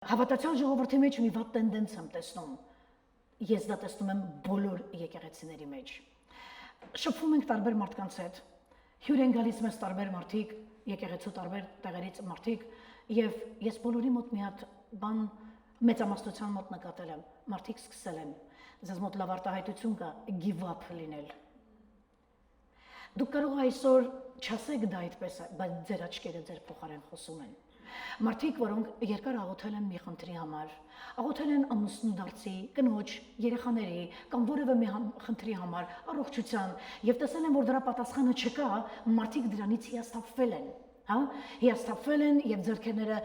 Հավատացյալ ժողովրդի մեջ մի վատ տենդենս եմ տեսնում։ Ես դա տեսնում եմ բոլոր եկեղեցիների մեջ։ Շփվում ենք տարբեր մարդկանց հետ։ Հյուր են գալիս մեզ տարբեր մարդիկ, եկեղեցու տարբեր տեղերից մարդիկ, եւ ես բոլորի մոտ մի հատ բան մեծամասնության մոտ նկատել եմ։ Մարդիկ սկսել են ձեզ մոտ լավ արտահայտություն կա, give up լինել։ Դուք կարող այսօր չասեք դա այդպես, բայց ձեր աչքերը ձեր փոխարեն խոսում են։ Մարդիկ, որոնք երկար աղոթել են մի խնդրի համար, աղոթել են ամուսնու դարձի, կնոջ, երեխաների կամ որևէ մի խնդրի համար, առողջության, եւ տեսել են, որ դրա պատասխանը չկա, մարդիկ դրանից հիասթափվել են, հիասթափվել են եւ ձեռքերը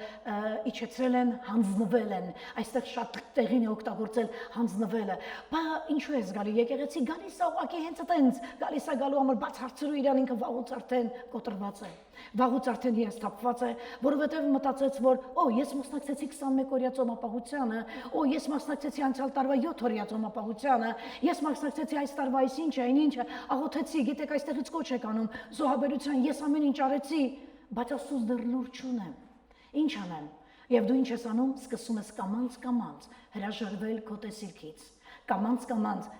իջեցրել են, հանձնվել են, այստեղ շատ տեղին է օգտագործել հանձնվելը։ Բա ինչու է զգալի եկեղեցի գալիս է ուղղակի հենց այդպես, գալիս է գալու համար բաց հարցրու իրան ինքը վաղուց արդեն կոտրված է, վաղուց արդեն հիասթափված է, որովհետեւ մտածեց, որ ես մասնակցեցի 21-օրյա ծոմապահությանը, ես մասնակցեցի անցյալ տարվա 7-օրյա ծոմապահությանը, ես մասնակցեցի այս տարվա այսինչ է, այնինչը, աղոթեցի, գիտեք այստեղից կոչ եք անում զոհաբերության, ես ամեն ինչ արեցի, բայց Աստծուց դեռ լուր չունեմ։ Ինչ անեմ։ Եվ դու ինչ ես անում, սկսում ես կամանց հրաժարվել քո տեսիլքից, կամանց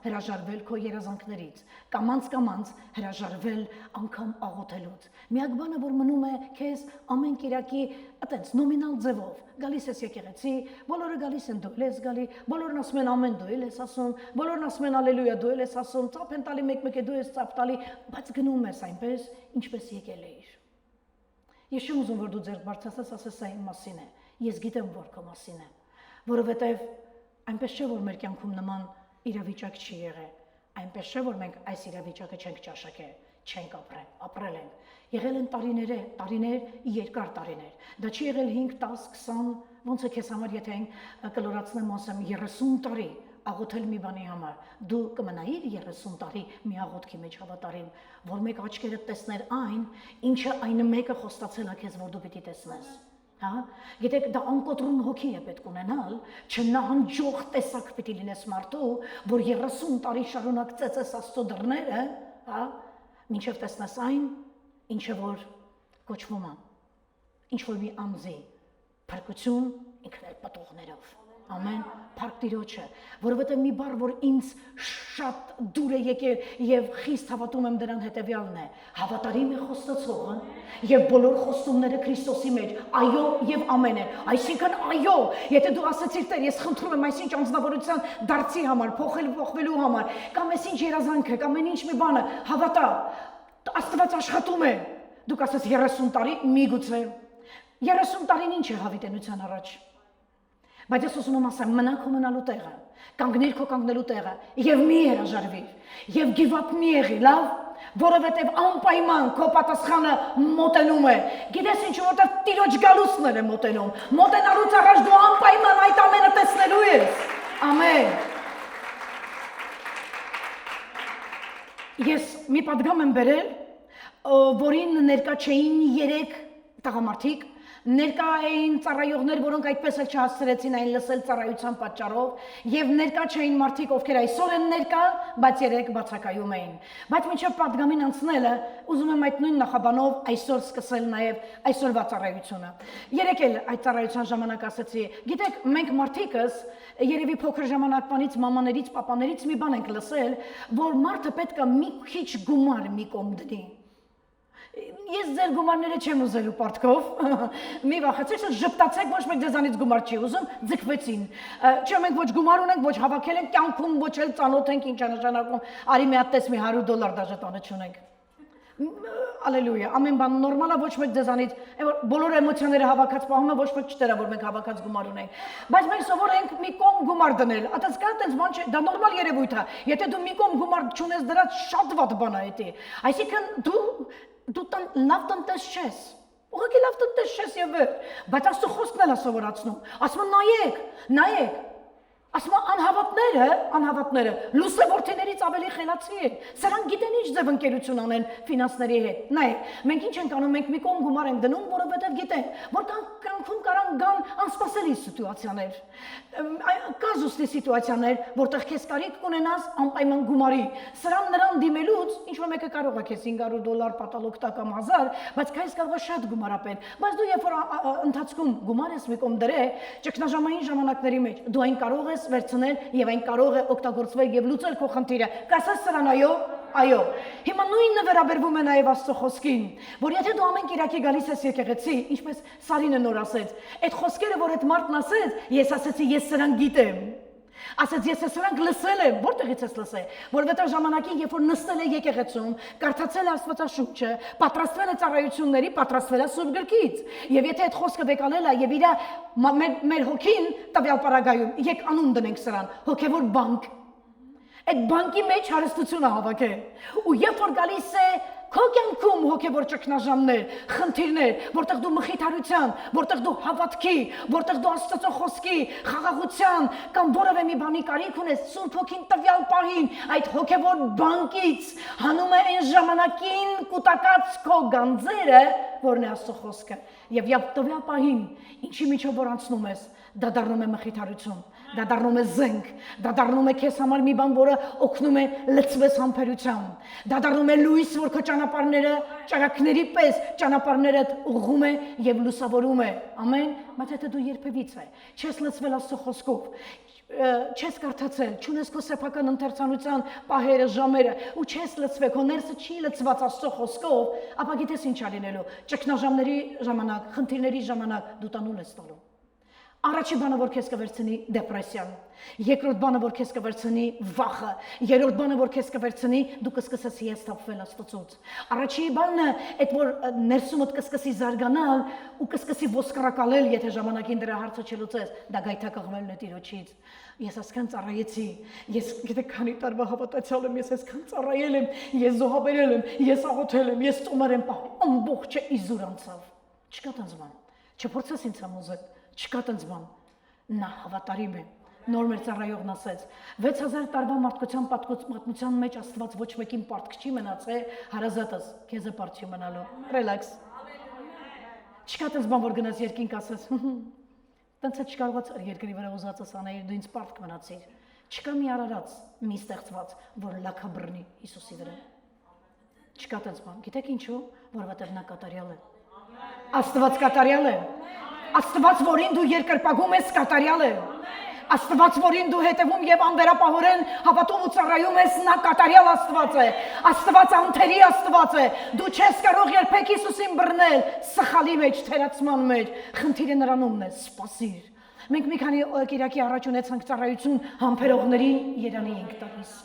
հրաժարվել քո երազանքներից, կամանց հրաժարվել անգամ աղոթելուց։ Միակ բանը, որ մնում է քեզ ամեն կիրակի այտենց նոմինալ ձևով, գալիս ես եկեղեցի, բոլորը գալիս են, դու ես գալի, բոլորն ասում են ամեն, դու ես ասում, բոլորն ասում են ալելույա, դու ես ասում, ծափ են տալի մեկ-մեկ է, դու ես ծափ տալի, բայց գնում ես այնպես, ինչպես եկել էիր։ Ես չեմ ուզում, որ դու ձեր բարձրացես, ասես սա իմ մասին է։ Ես գիտեմ, որ քո մասին է, որովհետև այնպես չէ, որ մեր կյանքում նման իրավիճակ չի եղել, այնպես չէ, որ մենք այս իրավիճակը չենք ճաշակել, չենք ապրել ենք։ Եղել են տարիներ, երկար տարիներ։ Դա չի եղել 5, 10, 20, ոնց է քեզ համար, եթե կլորացնեմ, ասեմ 30 տարի աղոթել մի բանի համար, դու կմնայիր 30 տարի մի աղոթքի մեջ հավատարիմ, որ մեկ աչքերը տեսներ այն, ինչը այն մեկը խոստացել է քեզ, որ դու պիտի տեսնես։ Գիտեք, դա անկոտրուն հոգի է պետք ունենալ, չնահանջող տեսակ պիտի լինես մարդու, որ 30 տարի շարունակ ծեծես Աստծո դռները, մինչև տեսնես այն, ինչը որ կոչվում է, ինչ որ մի անձի փրկություն ինքն պատողներով։ Ամեն, փառք Տիրոջը, որովհետև մի բառ, որ ինձ շատ դուր է եկել եւ խիստ հավատում եմ դրան հետեւյալն է. հավատարիմ է խոստացողը եւ բոլոր խոստումները Քրիստոսի մեջ, այո եւ ամեն է։ Այսինքն այո, եթե դու ասեցիր Տեր, ես խնդրում եմ այսինչ անձնավորության դարձի համար, փոխվելու համար, կամ այսինչ երազանքը, կամ այնինչ մի բանը, հավատա, Աստված աշխատում է։ Դուք ասես 30 տարի, միգուցե 30 տարին ինչ է հավիտենության առաջ։ Բայց ես ուզում եմ ասեմ, մնա քո մնալու տեղը, կանգնիր քո կանգնելու տեղը եւ մի հրաժարվիր, եւ give up մի եղի, լավ, որովհետեւ անպայման քո պատասխանը մոտենում է։ Գիտես ինչ, որովհետեւ Տիրոջ գալուստն է մոտենում։ Մոտենալուց առաջ դու անպայման այդ ամենը տեսնելու ես։ Ամեն։ Ես մի պատգամ եմ բերել, որին ներկա չէին 3 տղամարդիկ, ներկա էին ծառայողներ, որոնք այդպես էլ չհասցրեցին այն լսել ծառայության պատճառով, եւ ներկա չէին մարդիկ, ովքեր այսօր են ներկա, բայց 3 բացակայում էին։ Բայց մինչև պատգամին անցնելը, ուզում եմ այդ նույն նախաբանով այսօր սկսել նաեւ այսօրվա ծառայությունը։ Երեք էլ այդ ծառայության ժամանակ ասեցի, գիտեք, մենք մարդիկս երևի փոքր ժամանակվանից մամաներից, պապաներից մի բան ենք լսել, որ մարդը պետք է մի քիչ գումար մի կողմ դնի։ Ես ձեր գումարները չեմ ուզելու պարտքով, մի վախեցեք, ժպտացեք, ոչ մեկ ձեզանից գումար չի ուզում, ձգվեցին։ Չէ, մենք ոչ գումար ունենք, ոչ հավաքել ենք կյանքում, ոչ էլ ծանոթ ենք, ինչ է նշանակում, արի մի հատ տես մի $100 դաժե տանը չունենք։ Ալելույա, ամեն բան նորմալ է, ոչ մեկ ձեզանից, բոլոր էմոցիաները հավաքած պահում է, ոչ մեկ չտերա, որ մենք հավաքած գումար ունենք։ Բայց մենք սովոր ենք մի կողմ գումար դնել, այդպես կա տենց բան չէ, դա նորմալ երևույթ է։ Եթե դու մի կողմ գումար չունես, դրա շատ վատ բան է դա։ Այսինքն դու լավ տնտես չես, ուղղակի լավ տնտես չես եւ վեր, բայց Աստծո խոսքն էլ է սովորացնում, ասում է նայեք, Ասма անհավատները լուսե որդիներից ավելի խելացի են։ Սրանք գիտեն ինչ ձև ընկերություն անեն ֆինանսների հետ։ Նայեք, մենք ինչ ենք անում, մենք մի կողմ գումար ենք դնում, որովհետև գիտեն, որ կյանքում կարան գան անսպասելի սիտուացիաներ։ Կա զուստի սիտուացիաներ, որտեղ քեզ կարիք կունենաս անպայման գումարի։ Սրան նրան դիմելուց ինչ որ մեկը կարող է քեզ $500 պատալոկ տա կամ 1000, բայց քեզ կարող է շատ գումար ապել։ Բայց դու երբ որ ընթացքում գումար ես մի կողմ դրել, ճգնաժամային ժամանակների մեջ, դու այն կարող ես վերցնել եւ այն կարող է օգտագործվել եւ լուծել քո խնդիրը։ Կասես սրան այո։ Հիմա նույնը վերաբերվում է նաեւ Աստծո խոսքին, որ եթե դու ամեն Կիրակի գալիս ես եկեղեցի, ինչպես Սարինը նոր ասեց, այդ խոսքերը, որ այդ մարդն ասեց, ես ասեցի, ես սրանք գիտեմ։ Ասեց ես սրանք լսել եմ, որտեղից ես լսել, որովհետև ժամանակին, երբ որ նստել է եկեղեցում, կարդացել է Աստվածաշունչը, պատրաստվել է ծառայությունների, պատրաստվել է Սուրբ գրքից, եւ եթե այդ խոսքը վեկալել է եւ իր մեր հոգին տվյալ պարագայում, եք անուն դնենք սրան, հոգեվոր բանկ, այդ բանկի մեջ հարստությունը հավաքել, ու երբ որ գալիս է քո կյանքում հոգևոր ճգնաժամներ, խնդիրներ, որտեղ դու մխիթարության, որտեղ դու հավատքի, որտեղ դու Աստծո խոսքի, խաղաղության կամ որևէ մի բանի կարիք ունես, Սուրբ Հոգին տվյալ պահին այդ հոգևոր բանկից հանում է այն ժամանակին կուտակած քո գանձերը, որն է Աստծո խոսքը, եւ տվյալ պահին ինչի միջով որ անցնում ես, դա դառնում է մխիթարություն, դա դառնում է զենք, դա դառնում է քեզ համար մի բան, որը օգնում է լցվես համբերությամբ, դա դառնում է լույս, որ քո ճանապարհները ճարակների պես ճանապարհներդ ուղղում է եւ լուսավորում է, ամեն, բայց եթե դու երբևիցե չես լցվել Աստծո խոսքով, չես կարդացել, չունես քո սեփական ընթերցանության պահերը, ժամերը, ու չես լցվել, քո ներսը չի լցված Աստծո խոսքով, ապա գիտես ինչ ալինելու, ճգնաժամերի ժամանակ, խնդիրների ժամանակ դու տանուլ ես տալու։ Առաջի բանը, որ քեզ կվերցնի դեպրեսիան, երկրորդ բանը, որ քեզ կվերցնի վախը, երրորդ բանը, որ քեզ կվերցնի, դու կսկսես հիասթափվել Աստծուց։ Առաջի բանը, այդ որ ներսումդ կսկսի զարգանալ ու կսկսի ոսկրակալել, եթե ժամանակին դրա հարցը չլուծես, դա գայթակղվելն է Տիրոջից։ Ես այսքան ծառայեցի, ես գիտեք քանի տարվա հավատացյալ եմ, ես այսքան ծառայել եմ, ես զոհաբերել եմ, ես աղոթել եմ, ես ծոմեր եմ պահել, ամբողջը իզուր անցավ։ Չկա տենց բան, չփորձես ինձ համոզել, չկա տենց բան, նա հավատարիմ է, նոր մեր ծառայողն ասեց, 6000 տարվա մարդկության պատմության մեջ Աստված ոչ մեկին պարտք չի մնացել, հարազատս, քեզ է պարտ չի մնալու, ռելաքս, չկա տենց բան, որ գնաց երկինք ասես, տենց է չկարողացար երկրի վրա ուզածս անել, դու ինձ պարտք մնացիր, չկա մի արարած, մի ստեղծված, որ լաքա բռնի Հիսուսի վրա, չկա տենց բան, գիտեք ինչու, որովհետև նա կատարյալ է, Աստված կատարյալ է, Աստված, որին դու երկրպագում ես, կատարյալ է, Աստված, որին դու հետևում եւ անվերապահորեն հավատում ու ծառայում ես, նա կատարյալ Աստված է, Աստված անթերի Աստված է, դու չես կարող երբեք Հիսուսին բռնել, սխալի մեջ, թերացման մեջ, խնդիրը նրանումն է, սպասիր։ Մենք մի քանի Կիրակի առաջ ունեցանք ծառայություն համբերողներին երանի ենք տալիս։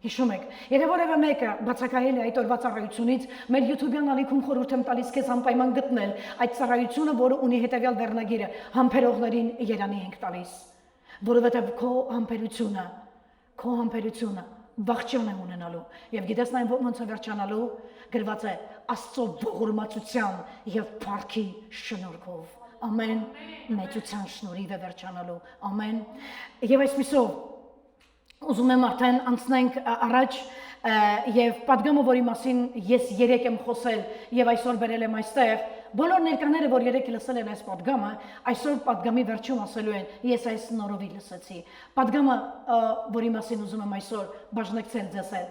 Հիշում եք, եթե որևէ մեկը բացակայել է այդ օրվա ծառայությունից, մեր YouTube-յան ալիքում խորհուրդ եմ տալիս քեզ անպայման գտնել այդ ծառայությունը, որը ունի հետևյալ վերնագիրը՝ համբերողներին երանի ենք տալիս, որովհետև քո համբերությունը վախճան է ունենալու, եւ գիտես նաեւ ոնց է վերջանալու, գրված է Աստծո ողորմածության եւ փառքի շնորհքով, ամեն, մեծության շնորհիվ է վերջանալու, ամեն, եւ այսպիսով ուզում եմ արդեն անցնենք առաջ եւ պատգամը, որի մասին ես 3 եմ խոսել եւ այսօր բերել եմ այստեղ, բոլոր ներկաները, որ 3 լսել են այս պատգամը, այսօր պատգամի վերջում ասելու են, ես այս նորովի լսեցի։ Պատգամը, որի մասին ուզում եմ այսօր բաժնեկցել ձեզ հետ,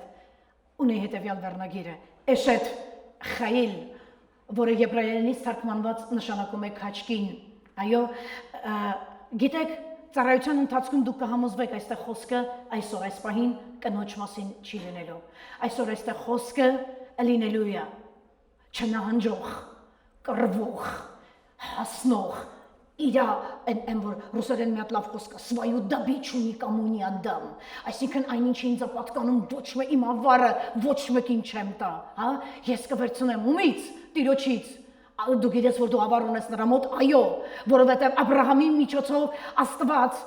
ունի հետեւյալ վերնագիրը՝ Էշեթ Խայիլ, որը եբրայերենից թարգմանված նշանակում է քաչկին։ Այո, գիտեք, ծառայության ընթացքում դուք կհամոզվեք այստեղ խոսքը այսօր այս պահին կնոջ մասին չի լինելու։ Այսօր այստեղ խոսքը լինելու է չնահանջող, կռվող, հասնող, իրա այն որ ռուսերեն մի հատ լավ խոսք է, «Свою добычу никому не отдам», այսինքն այնինչ ինձ է պատկանում ոչ մի իմ ավարը ոչ մեկին չեմ տա, հա, ես կվերցնեմ ումից, Տիրոջից, դու գիտես, որ դու ավար ունես նրա մոտ, այո, որովհետև Աբրահամի միջոցով Աստված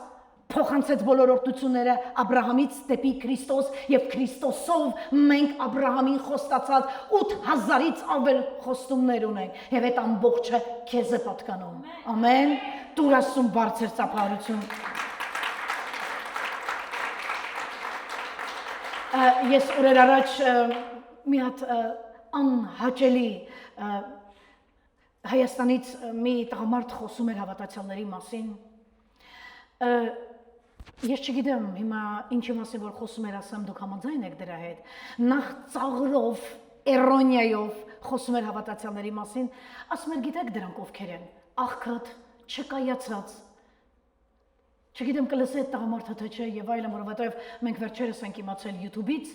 փոխանցեց բոլոր օրհնությունները Աբրահամից դեպի Քրիստոս եւ Քրիստոսով մենք Աբրահամին խոստացած 8000-ից ավել խոստումներ ունենք եւ այդ ամբողջը քեզ է պատկանում։ Ամեն։ Տուր Աստծուն բարձր ծափարություն։ Ես օրեր առաջ մի հատ անհաճելի Հայաստանից մի տղամարդ խոսում էր հավատացյալների մասին։ Ես չգիտեմ հիմա ինչի մասին որ խոսում էր, ասեմ դուք համաձայն եք դրա հետ։ Նախ ծաղրով, էրոնիայով խոսում էր հավատացյալների մասին, ասում էր գիտեք դրանք ովքեր են, աղքատ, չկայացած։ Չգիտեմ կլսի այդ տղամարդը թե չէ եւ այլն, որովհետեւ մենք վերջերս ենք իմացել YouTube-ից,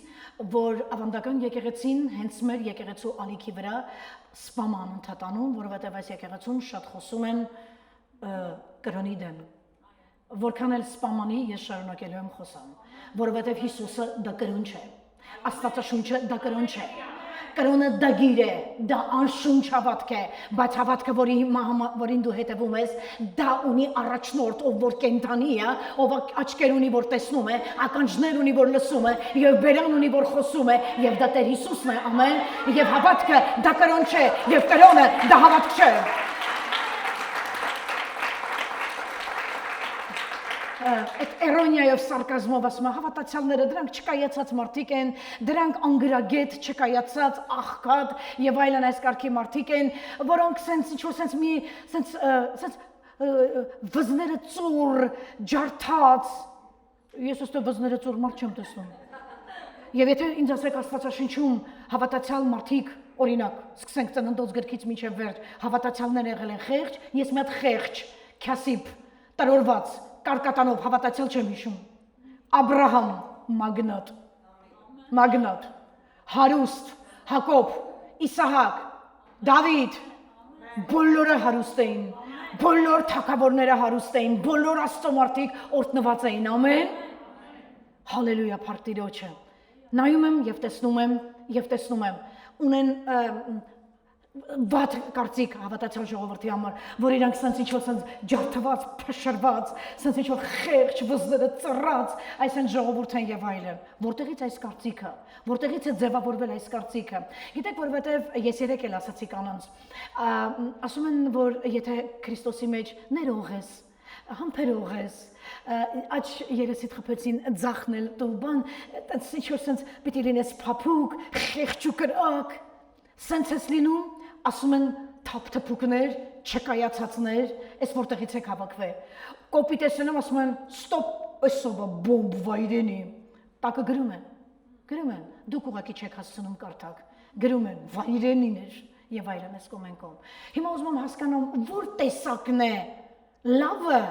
որ ավանդական եկեղեցին հենց մեր եկեղեցու ալիքի վրա սպամ անընդհատ անում, որովհետեւ այս եկեղեցում շատ խոսում են կրոնի դեմ։ Որքան էլ սպամանի ես շարունակելու եմ խոսամ, որովհետև Հիսուսը դա կրոն չէ, Աստվածաշունչը դա կրոն չէ, կրոնը դա գիր է, դա անշունչ հավատք է, բայց հավատքը, որին դու հետևում ես, դա ունի առաջնորդ, ով որ կենդանի է, ով աչքեր ունի, որ տեսնում է, ականջներ ունի, որ լսում է, եւ բերան ունի, որ խոսում է, եւ դա Տեր Հիսուսն է, ամեն, եւ հավատքը դա կրոն չէ, եւ կրոնը դա հավատք չէ։ Այդ էրոնիայով սարկազմով ասում է հավատացյալները դրանք չկայացած մարդիկ են, դրանք անգրագետ չկայացած աղքատ եւ այլն այս կարգի մարդիկ են, որոնք սենց ինչ-որ սենց մի սենց վզները ծուր, ջարդած, ես ոստո վզները ծուր մարդ չեմ տեսնում։ Եվ եթե ինձ ասեք Աստվածաշնչում հավատացյալ մարդիկ, օրինակ, սկսենք ծննդոց գրքից մինչև վերջ, հավատացյալներ եղել են խեղճ, ես մի հատ խեղճ, քյասիբ, տրորված կարկատանով հավատացյալ չեմ հիշում։ Աբրահամ մագնատ, հարուստ, Հակոբ, Իսահակ, Դավիթ, բոլորը հարուստ էին, բոլոր թագավորները հարուստ էին, բոլոր աստծոմարտիկ օրհնված էին, ամեն։ Հալելույա, փառք Տիրոջը։ Նայում եմ եւ տեսնում եմ, ունեն վատ կարծիք հավատացյալ ժողովրդի համար, որ իրանք սենց ինչ-որ սենց ջարդված, փշրված, սենց ինչ-որ խեղճ, վզները ծռած, այս են ժողովուրդ են եւ այլն։ Որտեղից այս կարծիքը, որտեղից է ձևավորվել այս կարծիքը։ Գիտեք, որովհետեւ ես երեք էլ ասացի կանանց, ասում են, որ եթե Քրիստոսի մեջ ներող ես, համբերող ես, աչ երեսիդ խփեցին ձախնել, դու բան, ինչ-որ սենց պիտի լինես փափուկ, խեղճ ու կրակ, սենց ես լինում, ասում են թափթփուկներ, չկայացածներ, այս որտեղից եք հավաքվել։ Կոպիտ տեսնում ասում են ստոպ, այսօվա բոմբ վայրենի։ Տակը գրում են, դուք ուղղակի չեք հասցնում կարդակ, գրում են վայրենիներ եւ այլն այս կոմենկոմ։ Հիմա ուզում եմ հասկանամ, որ տեսակն է լավը,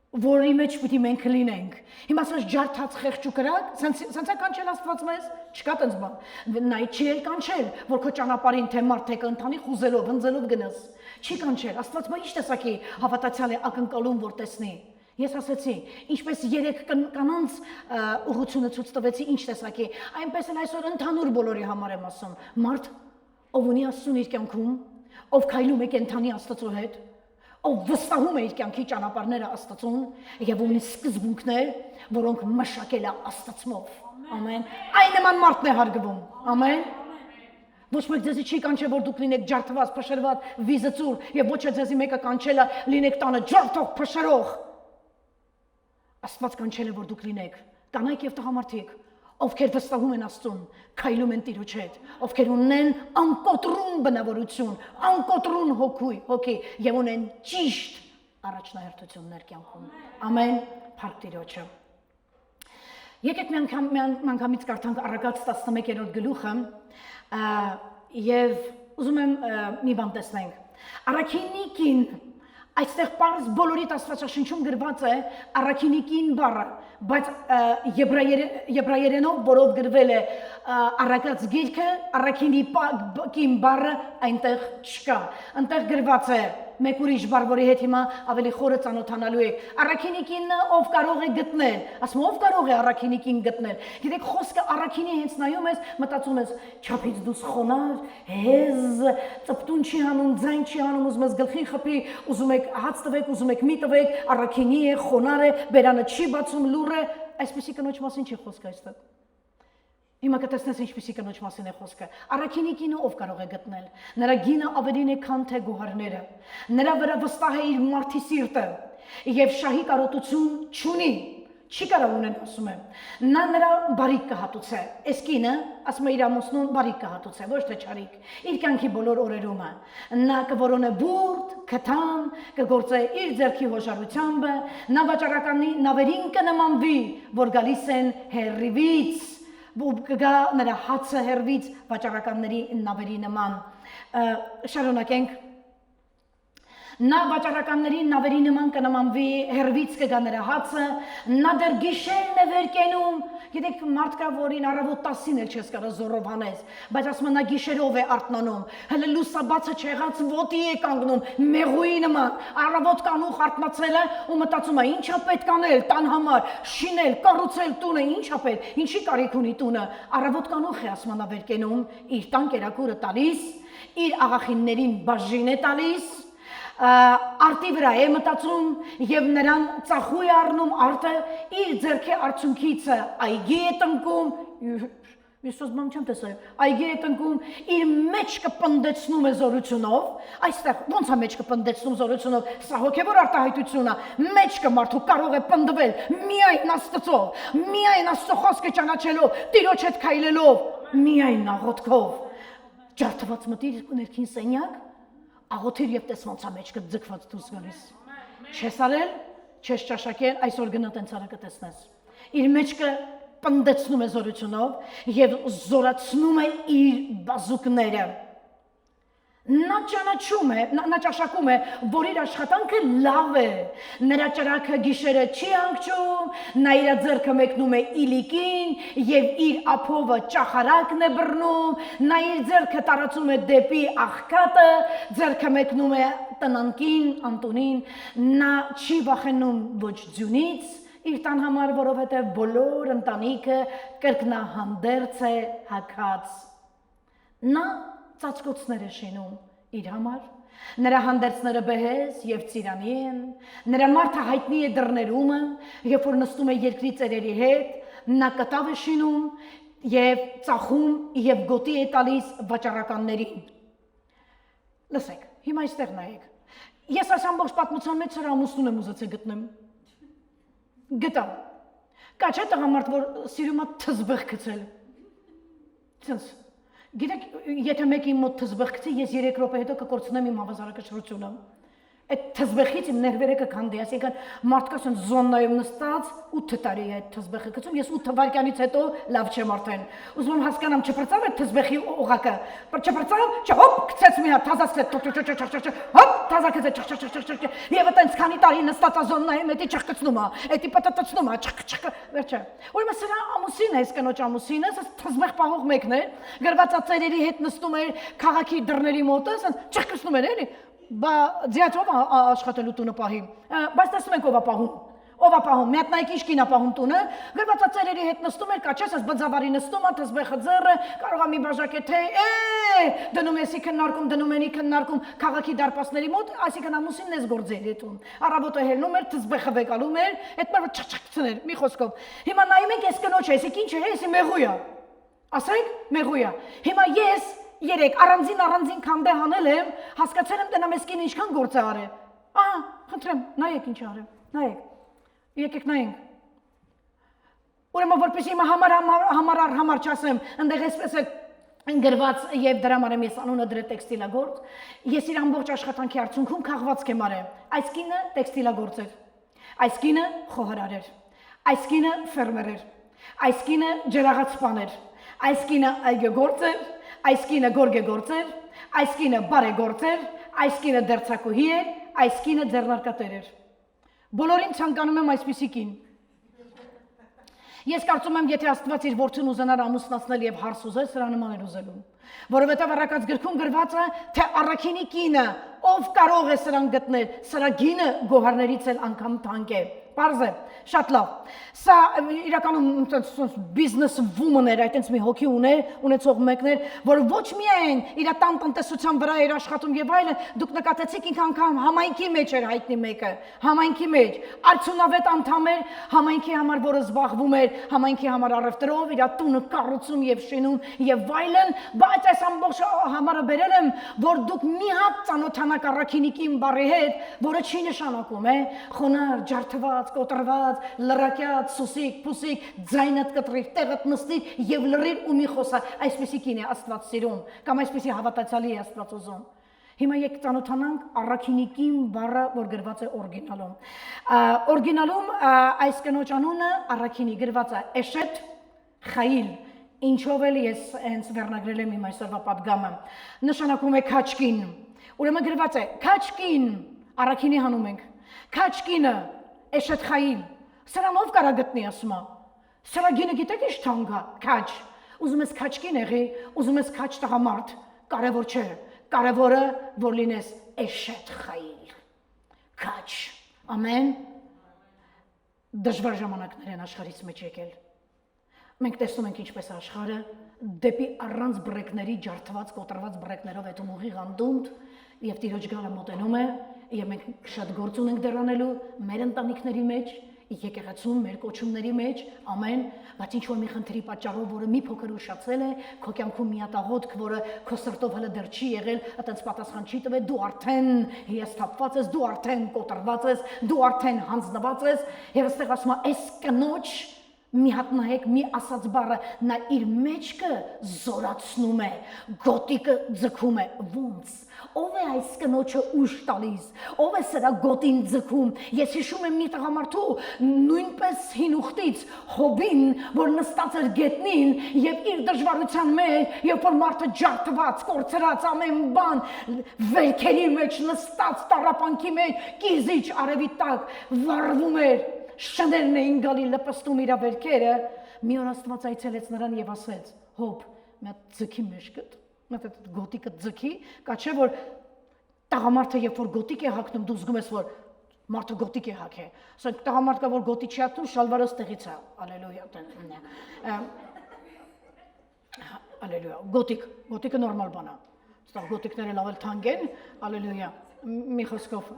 որի մեջ պիտի մենք լինենք։ Հիմա ասես ջարդած խեղճ ու կրակ, սենց է կանչել Աստված մեզ, չկա տենց բան։ Նայ չի էլ կանչել, որ քո ճանապարհին թե մարդ թե կընթանի խուզելով, հնձելով գնաս։ Չի կանչել։ Աստված մա ինչ տեսակի հավատացյալ է ակնկալում, որ տեսնի։ Ես ասեցի, ինչպես երեք կանանց ուղղությունը ցույց տվեցի, ինչ տեսակի, այնպես էլ այսօր ընդհանուր բոլորի համար եմ ասում։ Մարդ, ով ունի Աստծուն իր կյանքում, ով քայլում է կենթանի Աստծո հետ, ով վստահում է իր կյանքի ճանապարհները Աստծուն եւ ունի սկզբունքներ, որոնք մշակել է Աստծմով։ Ամեն։ Այն նման մարդն է հարգվում։ Ամեն։ Ոչ մեկ ձեզի չի կանչել, որ դուք լինեք ջարդված, փշրված, վիզծուր եւ ոչ է ձեզի մեկը կանչել է լինեք տանը ջարդող, փշրող։ Աստված կանչել է, որ դուք լինեք կանայք եւ տղամարդիկ, ովքեր վստահում են Աստծուն, քայլում են Տիրոջ հետ, ովքեր ունեն անկոտրուն բնավորություն, անկոտրուն հոգի եւ ունեն ճիշտ առաջնահերթություններ կյանքում։ Ամեն, փառք Տիրոջը։ Եկեք մի անգամից կարդանք Առակաց 11-րդ գլուխը եւ ուզում եմ մի բան տեսնենք։ Առաքինի կին, այստեղ պարզ բոլորիդ Աստվածաշնչում գրված է առաքինի կին բառը, բայց եբրայերենով որով գրվել է Առակաց գիրքը, առաքինի կին բառը այնտեղ չկա։ Այնտեղ գրված է մեկ ուրիշ բառ, որի հետ հիմա ավելի խորը ծանոթանալու եք։ Առաքինի կինը ով կարող է գտնել, ասում ով կարող է առաքինի կին գտնել։ Գիտեք, խոսքը առաքինի հենց նայում ես, մտածում ես, չափից դուրս խոնար, հեզ, ծպտուն չի հանում, ձայն չի հանում, ուզում ես գլխին խփի, ուզում եք հաց տվեք, ուզում եք մի տվեք, առաքինի է, խոնար է, բերանը չի բացում, լուռ է, այսպեսի կնոջ մասին չի խոսքը այստեղ։ Հիմա կտեսնես ինչպիսի կնոջ մասին է խոսքը։ Առաքինի կինը ով կարող է գտնել։ Նրա գինը ավելին է, քան թե գոհարները։ Նրա վրա վստահ է իր մարդի սիրտը եւ շահի կարոտություն չունի։ Չի կարող ունեն ասում եմ։ Նա նրա բարիք կհատուցե։ Այս կինը ասում է իր ամուսնուն բարիք կհատուցե, ոչ թե չարիք։ Իր կյանքի բոլոր օրերում նա կորոնե բուրդ, քթան, կգործե իր ձեռքի հոշարությամբ, նա վաճառականի նավերին կնմանվի, որ գալիս են հերրիվից, կգա նրա հացը հերվից վաճառականների նավերի նման։ Շարունակենք։ Նա վաճառականների նավերի նման կնմանվի, հերվից կգա նրա հացը, նա դեռ գիշերն է վեր կենում, գիտեք մարդ կա, որին առավոտ 10-ին էլ չես կարող զոռով հանես, բայց ասում նա գիշերով է արթնանում, հələ լուսաբացը չեղած ոտի է կանգնում, մեղուի նման, առավոտ կանուխ արթնացել է ու մտածում է ինչա պետք անել տան համար, շինել, կառուցել տունը, ինչա պետք, ինչի կարիք ունի տունը, առավոտ կանուխ է ասում նա վեր կենում, իր տան կերակուրը տալիս, իր աղախիններին բաժին է տալիս, արտի վրա է մտածում և նրան ծախու է առնում արտը իր ձեռքի արդյունքից այգի է տնկում, Յիսուս բան չեմ տեսել, այգի է տնկում, իր մեջքը պնդեցնում է զորությունով, այստեղ ոնց է մեջքը պնդեցնում զորությունով, սա հոգևոր արտահայտություն է, մեջքը մարդու կարող է պնդվել միայն Աստծով, միայն Աստծո խոսքը ճանաչելով, Տիրոջ հետ քայլելով, միայն աղոթքով, ջարդված մտիր ներքին սենյակ, աղոթիր և տես ոնց է մեջքը ձգված դուրս գալիս, չես արել, չես ճաշակել, այսօր գնա տենց արա կտեսնես, իր մեջքը պնդեցնում է զորությունով և զորացնում է իր բազուկները, նա ճանաչում է, նա ճաշակում է, որ իր աշխատանքը լավ է, նրա ճրագը գիշերը չի հանգչում, նա իր ձեռքը մեկնում է իլիկին և իր ափովը ճախարակն է բռնում, նա իր ձեռքը տարածում է դեպի աղքատը, ձեռքը մեկնում է տնանքին, Անտոնին, նա չի վախենում ոչ ձյունից, իր տան համար, որովհետև բոլոր ընտանիքը կրկնահանդերձ է հագած, նա ծածկոցներ է շինում իր համար, նրա հանդերձները բեհես և ծիրանի են, նրա մարդը հայտնի է դռներումը, երբ որ նստում է երկրի ծերերի հետ, նա կտավ է շինում և ծախում և գոտի է տալիս վաճառականներին։ Լսեք, հիմա այստեղ նայեք, ես այս ամբողջ պատմության մեջ սրա ամուսնուն եմ ուզեցել գտնեմ, գտա, կա չէ տղամարդ, որ սիրում է թզբեղ գցել, ցենց Գիտեք, եթե մեկի մոտ թզբեղ գցի, ես 3 րոպե հետո կկորցնեմ իմ հավասարակշռությունը։ Այդ թզբեղից իմ ներվերը կքանդի, այսինքն մարդկա ասեն զոննայում նստած 8 տարի է այդ թզբեղը գցում, ես 8 վայրկյանից հետո լավ չեմ արդեն։ Ուզում եմ հասկանամ, չփրծավ այդ թզբեղի օղակը, չփրծավ, հոպ, գցեց մի հատ, թազացրեց, հոպ, թազակեց, եւ այտենց քանի տարի նստած զոննայում էդի չխկցնում է, էդի պատտացնում է, վերջը։ Ուրեմն սրա ամուսինն է, այս կնոջ ամուսինը, ասես թզբեղ պահող մեկն է, գրված է ծերերի հետ նստում էր քաղաքի դռների մոտ, ասես չխկցնում էր, էլի։ Բա ձիացով աշխատելու տունը պահի, բայց տեսնում ենք ով է պահում, մի հատ նայեք ինչ կին է պահում տունը, գրված է ծերերի հետ նստում էր, կաչես, այս բձավարի նստում է, թզբեղը ձեռը, կարող է մի բաժակ է թե, դնում եսի քննարկում, դնում ენი քննարկում քաղաքի դարպասների մոտ, այսինքն ամուսինն էս գործեր հետում, առավոտը հելնում էր, թզբեղը վեկալում էր, այդ մերը չխչխցներ, մի խոսքով, հիմա նայում ենք այս կնոջը, եսիք ինչ է, եսի մեղույ է, ասենք մեղույ է, հիմա ես Երեք առանձին քանդե հանել եմ, հասկացել եմ տնամ եսկին ինչքան գործ է արել, ահա, խնդրեմ, նայեք ինչ արել, նայեք, եկեք նայենք, ուրեմն որպես հիմա համար չասեմ, ընդեղ եսպես է գրված և դրամ արեմ ես անունը դրե տեքստիլագործ, ես իր ամբողջ աշխատանքի արդյունքում քաղվածք եմ արել, այս կինը տեքստիլագործ էր, այս կինը խոհարար էր, այս կինը ֆերմեր էր, այս կինը ջրաղացպան էր, այս կինը այգեգործ էր, այս կինը գորգեգործ էր, այս կինը բարեգործ էր, այս կինը դերձակուհի էր, այս կինը ձեռնարկատեր էր։ Բոլորին ցանկանում եմ այսպիսի կին։ Ես կարծում եմ, եթե Աստված իր որդուն ուզենար ամուսնացնել եւ հարս ուզել, սրա նման էր ուզելու։ Որովհետեւ առակած գրքում գրված է, թե առաքինի կինը, ով կարող է սրան գտնել, սրա գինը գոհարներից էլ անգամ թանկ է։ Պարզ է, շատ լավ։ Սա իրականում բիզնես վումն էր, այտենց մի հոգի ունեցող մեկներ, որ ոչ միայն իր տան տնտեսության վրա էր աշխատում եւ այլն, դուք նկատեցիք ինքը անգամ համայնքի մեջ էր հայտնի մեկը, համայնքի մեջ, արդյունավետ անդամ էր, համայնքի համար, որը զբաղվում էր համայնքի համար առևտրով, իր տունը կառուցում եւ շինում եւ այլն, բայց այս ամբողջ համարը բերել եմ, որ դուք մի հատ ծանոթանաք առաքինի կին բառի հետ, որը չի նշանակում է խոնար, ջարդված ջարդված, կոտրված, լրակյաց, սուսիկ, փուսիկ, ձայնդ կտրիր, տեղդ նստիր եւ լրիր ու մի խոսա։ Այսպեսի կին է Աստված սիրում, կամ այսպեսի հավատացյալի է Աստված ուզում։ Հիմա եք ծանոթանանք առաքինիկին բառը, որ գրված է օրիգինալում։ Օրիգինալում այս կնոջ անունը առաքինի գրված է Էշեթ Խայիլ, ինչով էլ ես հենց վերնագրել եմ իմ այսօրվա պատգամը։ Նշանակում է քաչկին։ Ուրեմն գրված է քաչկին, առաքինի հանում ենք։ Քաչկինը Էշեթ Խայիլ։ Սրանով կարա գտնի ասում։ Սրա գինը գիտեք ինչ թանկ է, քաչ։ Ուզում ես քաչկին եղի, ուզում ես քաչ տղամարդ, կարևոր չէ։ Կարևորը որ լինես Էշեթ Խայիլ, քաչ, ամեն։ Դժվար ժամանակներ են աշխարհից մեջ եկել։ Մենք տեսնում ենք ինչպես աշխարհը դեպի առանց բրեկների ջարդված, կոտրված բրեկներով այդ ուղի գանդունդ եւ տիրոջ գալը մոտենում է եւ մենք շատ գործ ունենք դեռ անելու մեր ընտանիքների մեջ, եկեղեցում, մեր կոչումների մեջ, ամեն, բայց ինչ որ մի խնդրի պատճառով, որը մի փոքր ուշացել է, քո կյանքում մի ատաղոտք, որը քո սրտով հələ դեռ չի եղել, այդպես պատասխան չի տվել, դու արդեն հիասթափված ես, դու արդեն կոտրված ես, դու արդեն հանձնված ես, եւ այստեղ ասում է, այս կնոջ մի հատ նայեք, մի ասած բառը, նա իր մեջքը զորացնում է, գոտիկը ձգում է, ոնց, ով է այս կնոջը ուժ տալիս, ով է սրա գոտին ձգում, ես հիշում եմ մի տղամարդու նույնպես հին ուխտից հոբին, որ նստած էր գետնին եւ իր դժվարության մեջ, երբ որ մարդը ջարդված, կորցրած ամեն բան, վերքերի մեջ նստած տառապանքի մեջ, կիզիչ արևի տակ վառվում էր, շներն էին գալի լպստում իր վերքերը, մի օր Աստված այցելեց նրան եւ ասեց. «Հոբ, մի հատ ձգի մեջքդ, մի հատ գոտիկը ձգի, կա չէ որ տղամարդը երբ որ գոտիկ է հագնում, դու զգում ես որ մարդը գոտիկ է հագե։ Ասենք տղամարդը որ գոտիկ չի հագնում, շալվարը ստեղից է։ Ալելույա։ Ալելույա։ Գոտիկը նորմալ բան է։ Ստեղ գոտիկները լավ էլ թանկ են, ալելույա։ Մի խոսքով,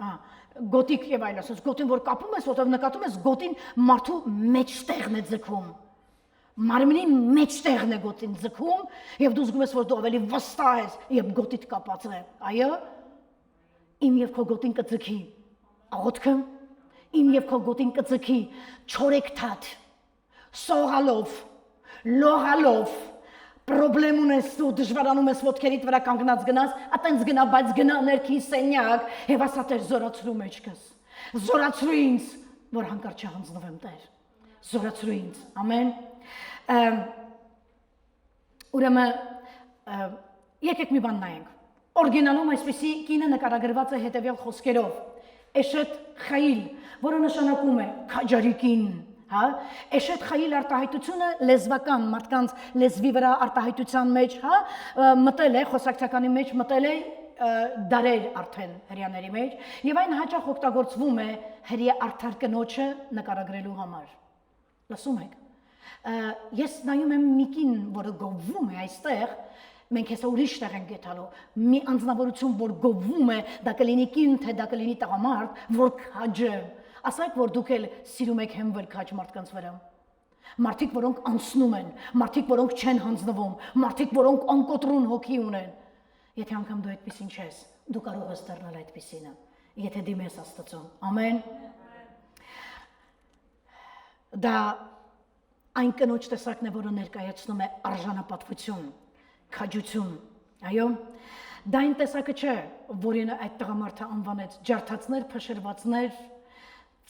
գոտիկ եւ այլ ասած, գոտին որ կապում ես, որտեղ նկատում ես գոտին մարդու մեջտեղն է ձգում։ Մարմնի մեջտեղն է գոտին ձգում եւ դու զգում ես որ դու ավելի վստահ ես եւ գոտիդ կապած է։ Այո։ Իմ եւ քո գոտին կձգի աղոթքը, իմ եւ քո գոտին կձգի չորեքթաթ, սողալով, լողալով Պրոբլեմ ունես դու դժվարանում ես ոտքերիդ վրա կանգնած գնաս, այտենց գնա, բայց գնա ներքին սենյակ եւ ասա Տեր զորացրու մեջքս։ Զորացրու ինձ, որ հանկարծ չհանձնվեմ Տեր։ Զորացրու ինձ։ Ամեն։ Ուրեմն եկեք մի բան նայենք։ Օրիգինալում այսպեսի կինը նկարագրված է հետեւյալ խոսքերով. Էշեթ Խայիլ, որը նշանակում է քաջարիկին։ Հա, Էշեթ Խայիլ արտահայտությունը լեզվական մարդկանց լեզվի վրա արտահայտության մեջ, հա, մտել է խոսակցականի մեջ, մտել է դարեր արդեն հрьяաների մեջ, եւ այն հաճախ օգտագործվում է հрья արդար կնոջը նկարագրելու համար։ Լսում եք։ Ես նայում եմ մի կին, որը գովվում է այստեղ, մենք հեսա ուրիշ տեղ ենք գտալու, մի անձնավորություն, որ գովվում է, դա կլինի կին, թե դա կլինի տղամարդ, որ քաջ է։ Ասեք, որ դուք էլ սիրում եք հեմվել քաջ մարդկանց վրա։ Մարդիկ, որոնք անցնում են, մարդիկ, որոնք չեն հանձնվում, մարդիկ, որոնք անկոտրուն հոգի ունեն։ Եթե անգամ դու այդպեսին չես, դու կարող ես դառնալ այդպեսինը, եթե դիմես Աստծուն։ Ամեն։ Դա այն կնոջ տեսակն է, որը ներկայացնում է արժանապատվություն, քաջություն։ Այո։ Դա այն տեսակը չէ, որին այդ տղամարդը անվանեց ջարդածներ, փշրվածներ,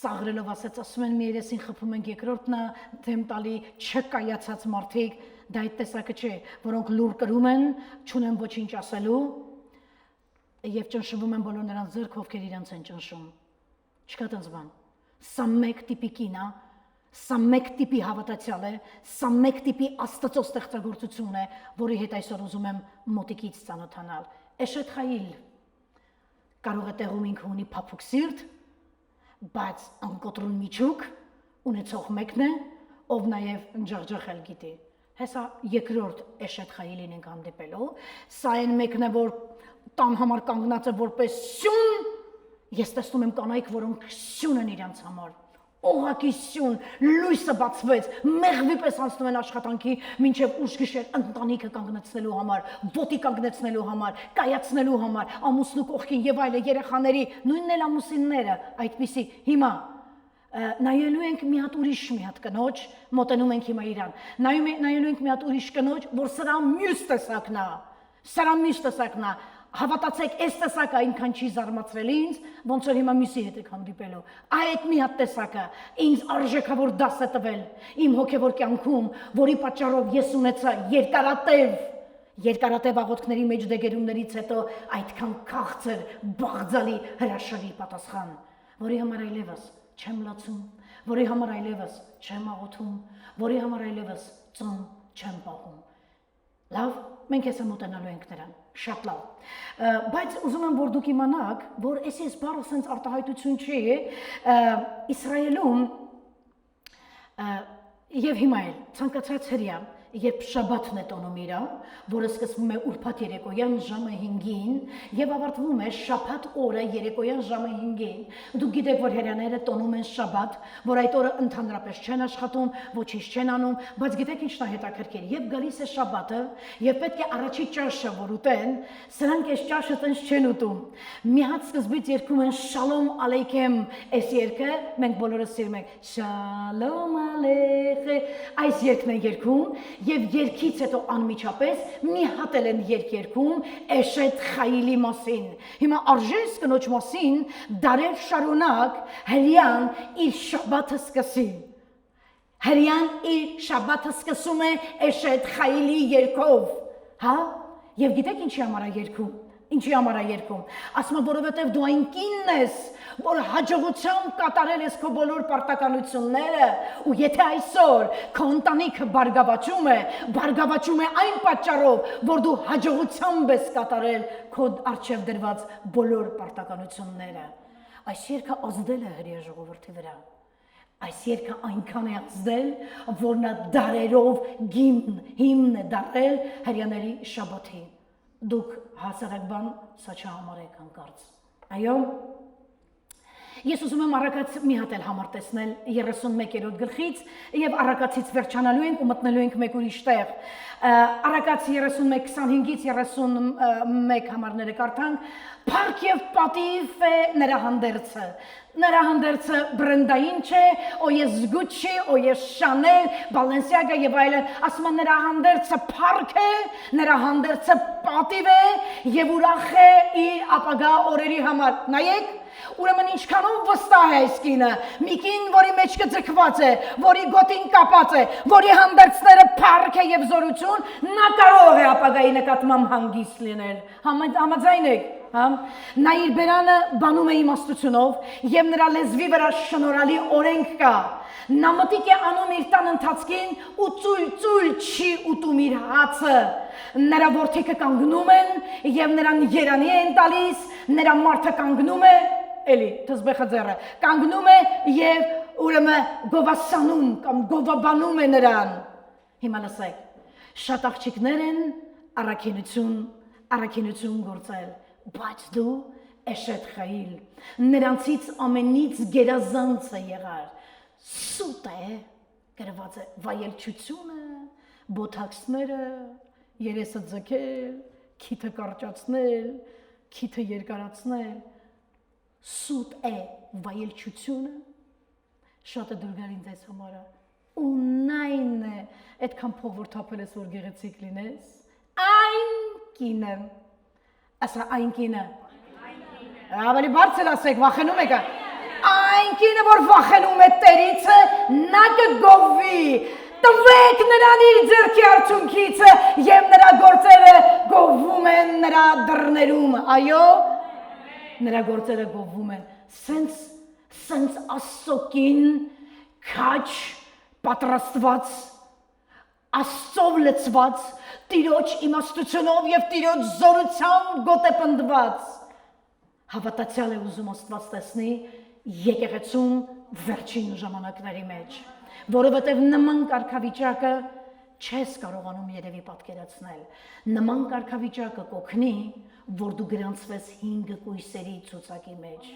ծաղրելով ասում են մի երեսին խփում ենք երկրորդն է, դեմ տալի չկայացած մարդիկ, դա այդ տեսակը չէ, որոնք լուր կրում են, չունեն ոչինչ ասելու եւ ճնշվում են բոլոր նրանց ձեռք, ովքեր իրենց են ճնշում։ Չկա տենց բան։ Սա մեկ տիպի կին է, սա մեկ տիպի հավատացյալ է, սա մեկ տիպի Աստծո ստեղծագործություն է, որի հետ այսօր ուզում եմ մոտիկից ծանոթանալ։ Էշեթ Խայիլ կարող է տեղում ինքը ունի փափուկ սիրտ, բայց անկոտրուն միջուկ ունեցող մեկն է, ով նաև ջախջախել գիտի։ Հեսա երկրորդ Էշեթ Խայիլին ենք հանդիպելու, սա այն մեկն է, որ տան համար կանգնած է որպես սյուն, ես տեսնում եմ կանայք, որոնք սյուն են իրենց համար, օղակի սյուն, լույսը բացվեց, մեղվի պես անցնում են աշխատանքի, մինչև ուշ գիշեր ընտանիքը կանգնեցնելու համար, ոտի կանգնեցնելու համար, կայացնելու համար, ամուսնու կողքին եւ այլը, երեխաների, նույնն էլ ամուսինները, այդպիսի։ Հիմա նայելու ենք մի հատ ուրիշ մի հատ կնոջ, մոտենում ենք հիմա իրան, նայելու ենք մի հատ ուրիշ կնոջ, որ սրա մյուս տեսակն է, հավատացեք, այս տեսակը այնքան չի զարմացրել ինձ, ոնց որ հիմա մյուսի հետ եք հանդիպելու, այդ մի հատ տեսակը ինձ արժեքավոր դաս է տվել, իմ հոգևոր կյանքում, որի պատճառով ես ունեցա երկարատև աղոթքների մեջ դեգերումներից հետո այդքան քաղցր, բաղձալի հրաշալի պատասխան, որի համար այլևս չեմ լացում, որի համար այլևս չեմ աղոթում, որի համար այլևս ծոմ չեմ պահում։ Լավ, մենք հեսա մոտենալու ենք նրան, շատ լավ, բայց ուզում եմ, որ դուք իմանաք, որ այս բառը սենց արտահայտություն չի, Իսրայելում և հիմա էլ ցանկացած հրյա, երբ շաբաթն է տոնում իրա, որը սկսվում է ուրբաթ երեկոյան ժամը 5-ին և ավարտվում է շաբաթ օրը երեկոյան ժամը 5-ին, դուք գիտեք, որ հրյաները տոնում են շաբաթ, որ այդ օրը ընդհանրապես չեն աշխատում, ոչինչ չեն անում, բայց գիտեք ինչն է հետաքրքիր, երբ գալիս է շաբաթը և պետք է առաջի ճաշը, որ ուտեն, սրանք այս ճաշը տենց չեն ուտում, մի հատ սկզբից երգում են շալոմ ալեյքեմ, այս երգը մենք բոլորս սիրում ենք, շալոմ ալեյքե, այս երգն են երգում և երկից հետո անմիջապես մի հատ էլ են երգում Էշեթ Խայիլի մասին։ Հիմա արժե կնոջ մասին դարեր շարունակ հրյան իր շաբաթը սկսի։ Հրյան իր շաբաթը սկսում է Էշեթ Խայիլի երգով, հա? Եվ գիտեք ինչի համար է երգում։ Ինչի համար է երգում։ Ասում է, որովհետև դու այն կինն ես, որ հաջողությամբ կատարել ես քո բոլոր պարտականությունները, ու եթե այսօր քո ընտանիքը բարգավաճում է այն պատճառով, որ դու հաջողությամբ ես կատարել քո առջև դրված բոլոր պարտականությունները։ Այս երգը ազդել է հրեա ժողովրդի վրա։ Այս երգը այնքան է ազդել, որ նա դարերով հիմն է դարձել հրյաների շաբաթի։ Դուք հասարակ բան սա չհամարեք հանկարծ։ Այո, ես ուզում եմ Առակաց մի հատ էլ համար տեսնել 31-րդ գլխից և Առակացից վերջանալու ենք ու մտնելու ենք մեկ ուրիշ տեղ։ Առակաց 31-25-ից 31 համարները կարդանք, փառք և պատիվ է նրա հանդերձը։ Նրա հանդերձը բրենդային չէ, օ ես Գուչի, օ ես Շանել, Բալենսիագա և այլն, ասում է նրա հանդերձը փառք է, նրա հանդերձը պատիվ է և ուրախ է իր ապագա օրերի համար։ Նայեք, ուրեմն ինչքանով վստահ է այս կինը, մի կին, որի մեջքը ձգված է, որի գոտին կապած է, որի հանդերձները փառք է և զորություն, նա կարող է ապագայի նկատմամբ հանգիստ լինել։ Համաձայն եք։ Նա իր բերանը բանում է իմաստությունով և նրա լեզվի վրա շնորհալի օրենք կա։ Նա մտիկ է անում իր տան ընթացքին ու ծույլ չի ուտում իր հացը։ Նրա որդիքը կանգնում են և նրան երանի են տալիս, նրա մարդը կանգնում է, էլի, թզբեխաձերը, կանգնում է և ուրեմն գովասանում կամ գովաբանում է նրան։ Հիմա լսեք, շատ աղջիկներ են առաքինություն գործել, բայց դու Էշեթ Խայիլ, նրանցից ամենից գերազանց է եղար, սուտ է, գրված է վայելչությունը, բոթաքսները, երեսը ձգել, քիթը կարճացնել, քիթը երկարացնել, սուտ է վայելչությունը, շատ է դուր գալին ձեզ համարը, ու նայն է, այդքան փող որ թափել ես, որ գեղեցիկ լինես, այն կինը, ասա այն կինը, ավելի բարձր ասեք, վախենում եք, այն կինը, որ վախենում է տերիցը, նա կգովվի, տվեք նրան իր ձեռքի արդյունքիցը և նրա գործերը գովվում են նրա դռներում, այո, նրա գործերը գովվում են, սենց Աստծոկին քաչ պատրաստված, Աստծով լցված, Տիրոջ իմաստությունով և Տիրոջ զորությամբ գոտեպնդված, հավատացյալ է ուզում Աստված տեսնի եկեղեցում վերջին ժամանակների մեջ, որովհետև նման կարգավիճակը չես կարողանում երևի պատկերացնել, նման կարգավիճակը կօգնի, որ դու գրանցվես 5 կույսերի ցուցակի մեջ,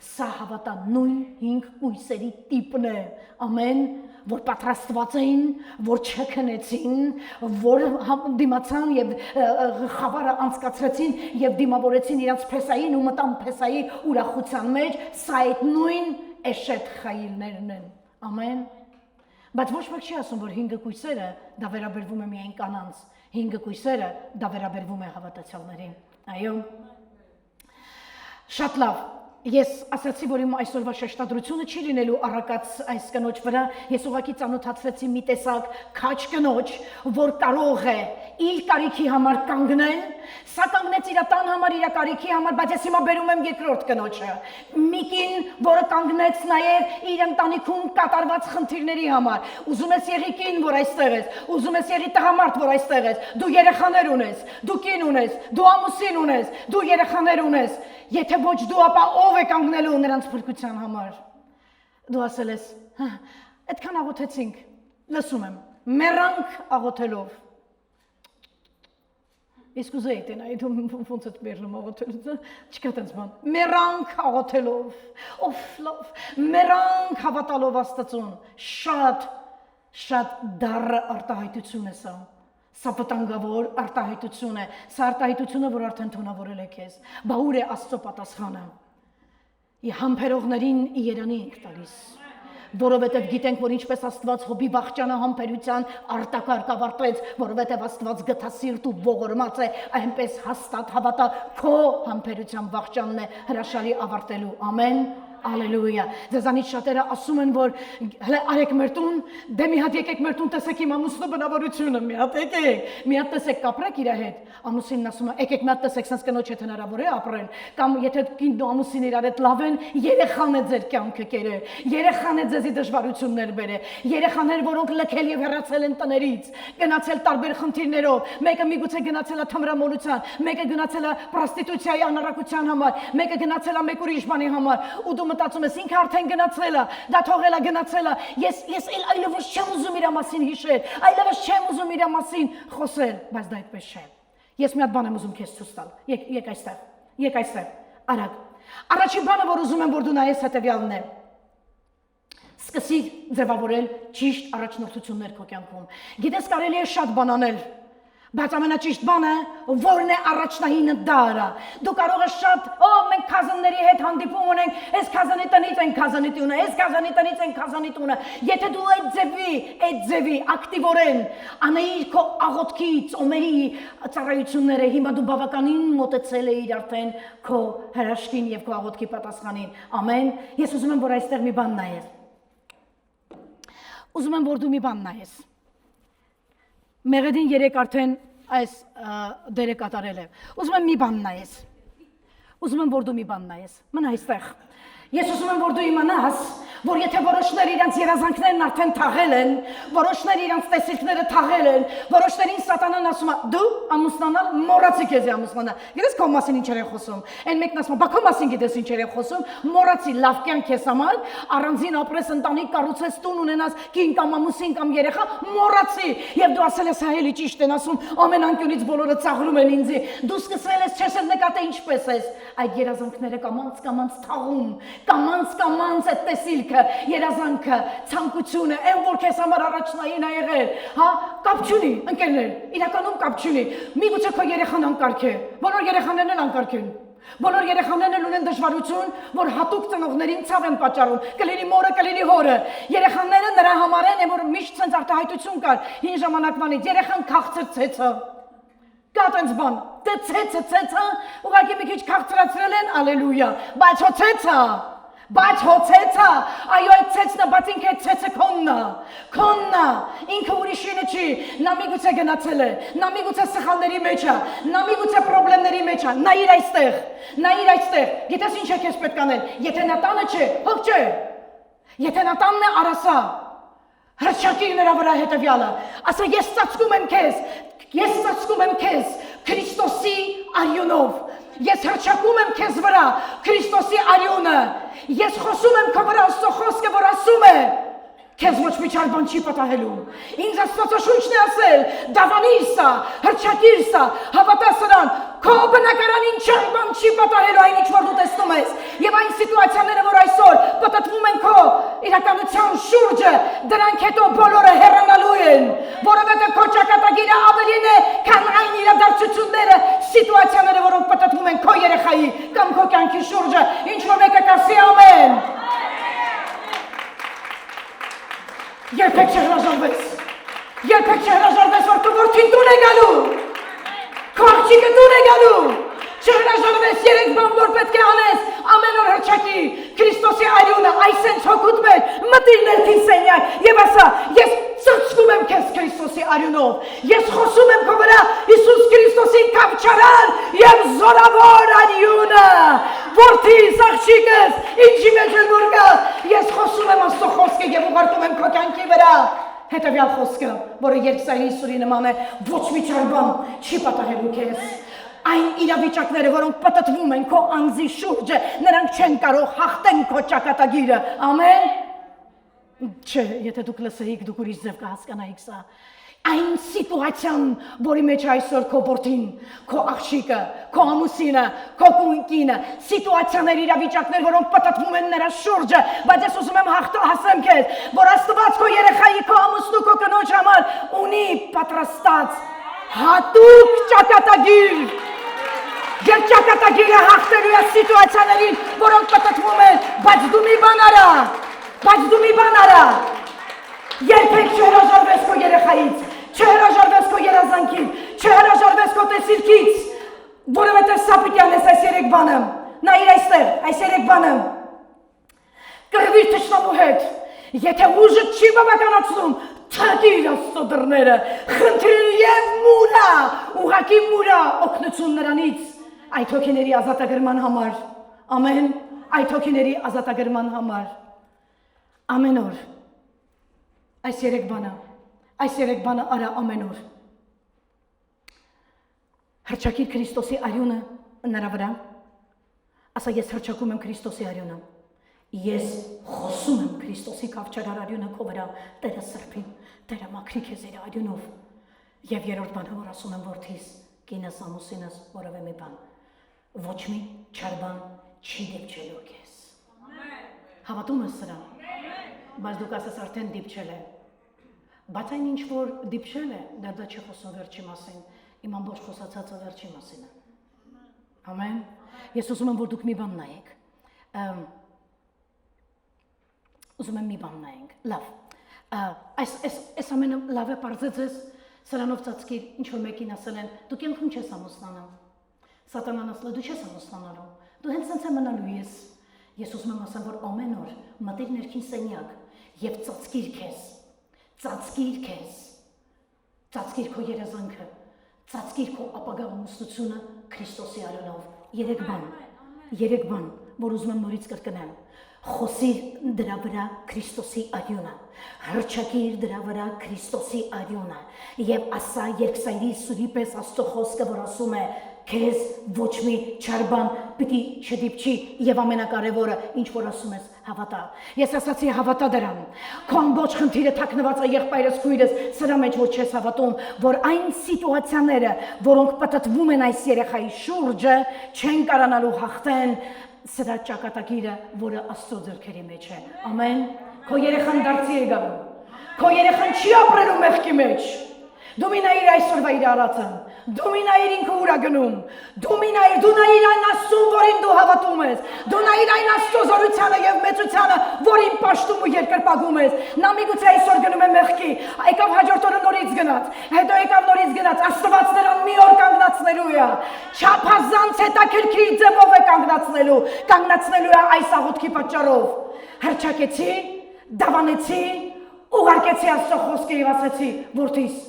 սա հավատա նույն 5 կույսերի տիպն է, ամեն, որ պատրաստված էին, որ չքնեցին, որ դիմացան և խավարը անցկացրեցին և դիմավորեցին իրենց փեսային ու մտան փեսայի ուրախության մեջ, սա այդ նույն էշետ խայիլներն են։ Ամեն։ Բայց ոչ մեկ չի ասում, որ 5 կույսերը դա վերաբերվում է միայն կանանց, 5 կույսերը դա վերաբերվում է հավատացյալներին։ Այո։ Շատ լավ։ Ես ասացի, որ իմ այսօրվա շեշտադրությունը չի լինելու առակած այս կնոջ վրա, ես ուղղակի ծանոթացրեցի մի տեսակ քաջ կնոջ, որ կարող է իր կարիքի համար կանգնել, սա կանգնեց իր տան համար, իր կարիքի համար, բայց ես հիմա բերում եմ երկրորդ կնոջը։ Մի կին, որը կանգնեց նաև իր ընտանիքում կատարված խնդիրների համար։ Ուզում ես եղի կին, որ այստեղ ես, ուզում ես եղի տղամարդ, որ այստեղ ես, դու երեխաներ ունես, դու կին ունես, դու ամուսին ունես, դու երեխաներ ունես, եթե ոչ դու, ապա ով է կանգնելու նրանց փրկության համար։ Դու ասել ես, այդքան աղոթեցինք, լսում եմ, մեռանք աղոթելով։ Իսկ ուզեի տենայի, դու ոնց ես մեռնում աղոթելուց, չկա տենց բան։ Մեռանք աղոթելով, ով լավ, մեռանք հավատալով Աստծուն, շատ դառը արտահայտություն է սա։ Սա վտանգավոր արտահայտություն է, սա արտահայտությունը, որ արդեն թունավորել է քեզ։ Բա ուր է Աստծո պատասխանը։ Համբերողներին երանի ենք տալիս, որովհետև գիտենք, որ ինչպես Աստված Հոբի վախճանը համբերության արտակարգ ավարտեց, որովհետև Աստված գթասիրտ ու ողորմած է, այնպես հաստատ հավատա քո համբերության վախճանն է հրաշալի ավարտելու։ Ամեն։ Ալելույա։ Ձեզանից շատերը ասում են, որ հələ արեք մեր տուն, դե մի հատ եկեք մեր տուն տեսեք իմ ամուսնու բնավորությունը, մի հատ եկեք, մի հատ տեսեք կապրեք իր հետ։ Ամուսինն ասում է, եկեք մի հատ տեսեք, sense կնոջ հետ հնարավոր է ապրել, կամ եթե կինն ու ամուսինը իրար հետ լավ են, երեխան է ձեր կյանքը կերել, երեխան է ձեզի դժվարություններ բերել, երեխաներ, որոնք լքել եւ հեռացել են տներից, գնացել տարբեր խնդիրներով, մեկը միգուցե գնացել է թմրամոլության, մեկը գնացել է պրոստիտուցիայի անարակության համար, մեկը գնացել է մեկ ուրիշ բանի համար, ու դու մտածում ես ինքը արդեն գնացել է, դա թողել է գնացել է, ես այլևս չեմ ուզում իր մասին հիշել, այլևս չեմ ուզում իր մասին խոսել, բայց դա այդպես չէ։ Ես մի հատ բան եմ ուզում քեզ ցույց տալ։ Եք այստեղ, արագ։ Առաջին բանը, որ ուզում եմ, որ դու նայես, հետևյալն է։ Սկսի ձևավորել ճիշտ առաջնորդություններ քո կյանքում։ Գիտես, կարելի է շատ բան անել, բայց ամենաճիշտ բանը որն է առաջնահինը դարա։ Դու կարող ես շատ, մենք քազանների հետ հանդիպում ունենք, այս քազանի տնից են քազանի տունը, այս քազանի տնից են քազանի տունը։ Եթե դու այդ ձևի ակտիվորեն անեիր քո աղոթքի, ծոմերի ծառայությունները, հիմա դու բավականին մոտեցել ես արդեն քո հրաշքին եւ քո աղոթքի պատասխանին։ Ամեն։ Ես ուզում եմ, որ այստեղ մի բան նայես։ Ուզում եմ, որ դու մի բան նայես։ Մեղեդին 3 արդեն այս դերը կատարել է։ Ուզում եմ մի բան նայես։ Ուզում եմ, որ դու մի բան նայես։ Մնա այստեղ։ Ես ուզում եմ, որ դու իմանաս, որ եթե որոշներ իրենց երազանքներն արդեն թաղել են, որոշներ իրենց տեսիլքները թաղել են, որոշներին սատանան ասում է, դու ամուսնանալ մոռացի քեզ ամուսնանալ։ Գիտես քո մասին ինչեր են խոսում։ Այն մեկն ասում է, բա քո մասին գիտես ինչեր են խոսում, մոռացի լավ կյանք քեզ համար, առանձին ապրես, ընտանիք կառուցես, տուն ունենաս, կին կամ ամուսին կամ երեխա, մոռացի։ Եվ դու ասել ես, հա էլի ճիշտ են ասում, ամեն անկյունից բոլորը ծաղրում են ինձ։ Դու սկսվել ես, չես էլ նկատել ինչպես ես։ Այդ երազանքները կամանց թաղում, կամանց այդ տեսիլքը, երազանքը, ցանկությունը, այն որ քեզ համար առաջնային է եղել, հա, կապ չունի, ընկերներ, իրականում կապ չունի։ Միգուցե քո երեխան անկարգ է, բոլոր երեխաներն էլ անկարգ են։ Բոլոր երեխաներն էլ ունեն դժվարություն, որ հատուկ ծնողներին ցավ են պատճառում, կլինի մորը, կլինի հորը։ Երեխաները նրա համար են, որ միշտ ցենց արտահայտություն կար հին ժամանակվանից, երեխան քաղցր ցեցը։ Կա տենց բան, դե ցեցը, ուղղակի մի քիչ քաղցրացրել են, ալելույա, բայց հո ցեցը, այո այդ ցեցնը, բայց ինքը այդ ցեցը քոննա, ինքը ուրիշինը չի, նա միգուցե գնացել է, նա միգուցե սխալների մեջ է, նա միգուցե պրոբլեմների մեջ է, նայիր այստեղ, գիտես ինչ է քեզ պետք անել, եթե նա տանը չէ, հոգ չէ, եթե նա տանն է արասա, հրճակիր նրա վրա հետևյալը, ասա ես ծածկում եմ քեզ Քրիստոսի արյունով, ես հրճակում եմ քեզ վրա Քրիստոսի արյունը, ես խոսում եմ քո վրա Աստծո խոսքը, որ ասում է, քեզ ոչ մի չար բան չի պատահելու։ Ինձ Աստվածաշունչն է ասել, դավանիր սա, հրճակիր սա, հավատա սրան, քո բնակարանին չար բան չի պատահելու այն ինչ որ դու տեսնում ես։ Եվ այն սիտուացիաները, որ այսօր պատտվում են քո իրականության շուրջը, դրանք հետո բոլորը հեռանալու են, որովհետև քո ճակատագիրը ավելին է, քան այն իրադարձությունները, սիտուացիաները, որոնք պատտվում են քո երեխայի կամ քո կյանքի շուրջը, ինչ որ մեկը կասի ամեն։ Երբեք չհրաժարվես։ Երբեք չհրաժարվես, որ քո որդին տուն է գալու։ Քո աղջիկը տուն է գալու։ Չհրաժարվես, երեք բան որ պետք է անես, ամեն օր հռչակի Քրիստոսի արյունը, այսենց հոգուտ մեր, մտիր ներքին սենյակ եւ ասա, ես ծածկում եմ քեզ Քրիստոսի արյունով, ես խոսում եմ քո վրա Հիսուս Քրիստոսի կապչարան եւ զորավոր արյունը, որդիս, աղջիկս, ինչի մեջ էլ որ գա, ես խոսում եմ Աստծո խոսքը եւ ուղարկում եմ քո կյանքի վրա։ Հետևյալ խոսքը, որը երկսայրի Իսուրի նման է, ոչ մի չարբան չի պատահելու քեզ։ Այն իրավիճակները, որոնք պատտվում են քո անձի շուրջը, նրանք չեն կարող հաղթեն քո ճակատագիրը։ Ամեն։ Չէ, եթե դուք լսեիք, դուք ուրիշ ձև կհասկանայիք սա։ Այն սիտուացիան, որի մեջ այսօր քո որդին, քո աղջիկը, քո ամուսինը, քո կինը, սիտուացիաներ, իրավիճակներ, որոնք պատտվում են նրա շուրջը, բայց ես ուզում եմ հասեմ քեզ, որ Աստված քո երեխայի, քո ամուսնու, քո կնոջ համար ունի պատրաստած հատուկ ճակատագիր։ Եվ ճակատագիրը հաղթելու է սիտուացիաներին, որոնք պատտվում են, բայց դու մի բան արա, երբեք չհրաժարվես քո երեխայից, չհրաժարվես քո երազանքից, չհրաժարվես քո տեսիլքից, որովհետև սա պիտի անես այս երեք բանը, նայիր այստեղ, այս երեք բանը, կռվիր թշնամու հետ, եթե ուժը չի բավականացնում, թակիր Աստծո դռները, խնդրիր և մուրա, ուղղակի մուրա օգնություն նրանից, այդ հոգիների ազատագրման համար, ամեն, այդ հոգիների ազատագրման համար, ամեն օր, այս երեք բանը արա ամեն օր, հռչակիր Քրիստոսի արյունը նրա վրա, ասա ես հռչակում եմ Քրիստոսի արյունը, ես խոսում եմ Քրիստոսի կավճարար արյունը քո վրա, Տերը սրբի, Տերը մաքրի քեզ իր արյունով, եւ երրորդ բանը որ ասում եմ որդիս, կինս, ամուսինս, որևէ մի բան, ոչ մի չար բան չի դիպչելու քեզ։ Հավատում ես սրան, բայց դուք ասես արդեն դիպչել է, բայց այն ինչ որ դիպչել է, դա չի խոսում վերջի մասին, իմ ամբողջ խոսացածը վերջի մասին է։ Ամեն։ Ես ուզում եմ որ դուք մի բան նայեք։ Ուզում եմ մի բան նայենք։ Լավ։ Այս ամենը լավ է բարձեցես, սրանով ծածկիր, ինչ որ մեկին ասել են, դու կյանքում չես ամուսնանալ։ Սատանան ասել է, դու չես ամուսնանալու։ Դու հենց սենց է մնալու ես։ Ես ուզում եմ ասեմ, որ ամեն օր մտիր ներքին սենյակ եւ ծածկիր քեզ։ Ծածկիր քեզ։ Ծածկիր քո երազանքը։ Ծածկիր քո ապագա ամուսնությունը Քրիստոսի արյունով։ Երեք բան, որ ուզում եմ նորից կրկնել։ Խոսիր դրա վրա Քրիստոսի արյունը, հռչակիր դրա վրա Քրիստոսի արյունը եւ ասա երկսայրի Սուրի պես Աստծո խոսքը, որ ասում է քեզ ոչ մի չար բան պիտի չդիպչի եւ ամենակարևորը ինչ որ ասում ես հավատա։ Ես ասացի հավատա դրան։ Քո ամբողջ խնդիրը թաքնված է եղբայրս քույրս սրա մեջ որ չես հավատում, որ այն սիտուացիաները, որոնք պատտվում են այս երեխայի շուրջը, չեն կարողանալու հաղթեն սրա ճակատագիրը, որը Աստծո ձեռքերի մեջ է։ Ամեն։ Քո երեխան դարձի է գալու։ Քո երեխան չի ապրելու մեղքի մեջ։ Դու մի նայիր այսօրվա իր արածը, դու մի նայիր ինքը ուր է գնում, դու նայիր այն Աստծուն, որին դու հավատում ես, դու նայիր այն Աստծո զորությանը եւ մեծությանը, որին պաշտում ու երկրպագում ես։ Նա միգուցե այսօր գնում է մեղքի, եկավ հաջորդ օրը նորից գնաց, հետո եկավ նորից գնաց, Աստված նրան մի օր կանգնացնելու է, չափազանց հետաքրքիր ձևով է կանգնացնելու է այս աղոթքի պատճառով։ Հռչակեցի, դավանեցի, ուղարկեցի Աստծո խոսքը եւ ասացի, որդիս,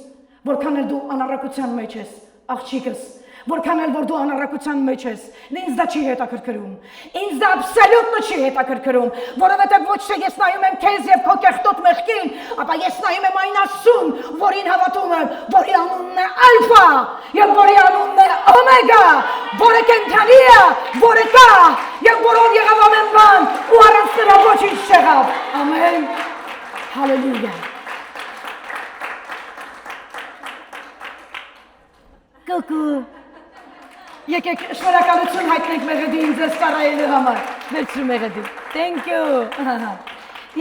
որքան էլ դու անառակության մեջ ես, աղջիկս, որքան էլ որ դու անառակության մեջ ես, ինձ դա չի հետաքրքրում, ինձ դա աբսոլյուտно չի հետաքրքրում, որովհետև ոչ թե ես նայում եմ քեզ եւ քո կեղտոտ մեղքին, ապա ես նայում եմ այն Աստծուն, որին հավատում եմ, որի անունն է Ալֆա եւ որի անունն է Օմեգա, որը կենթանի է, որը կա եւ որով եղավ ամեն բան, ու առանց նրա ոչինչ չեղավ։ Ամեն։ Հալելույա։ Կոկո, եկեք շնորհակալություն հայտնենք Մեղեդիին ձեզ ծառայելու համար, վերցրու Մեղեդի, thank you,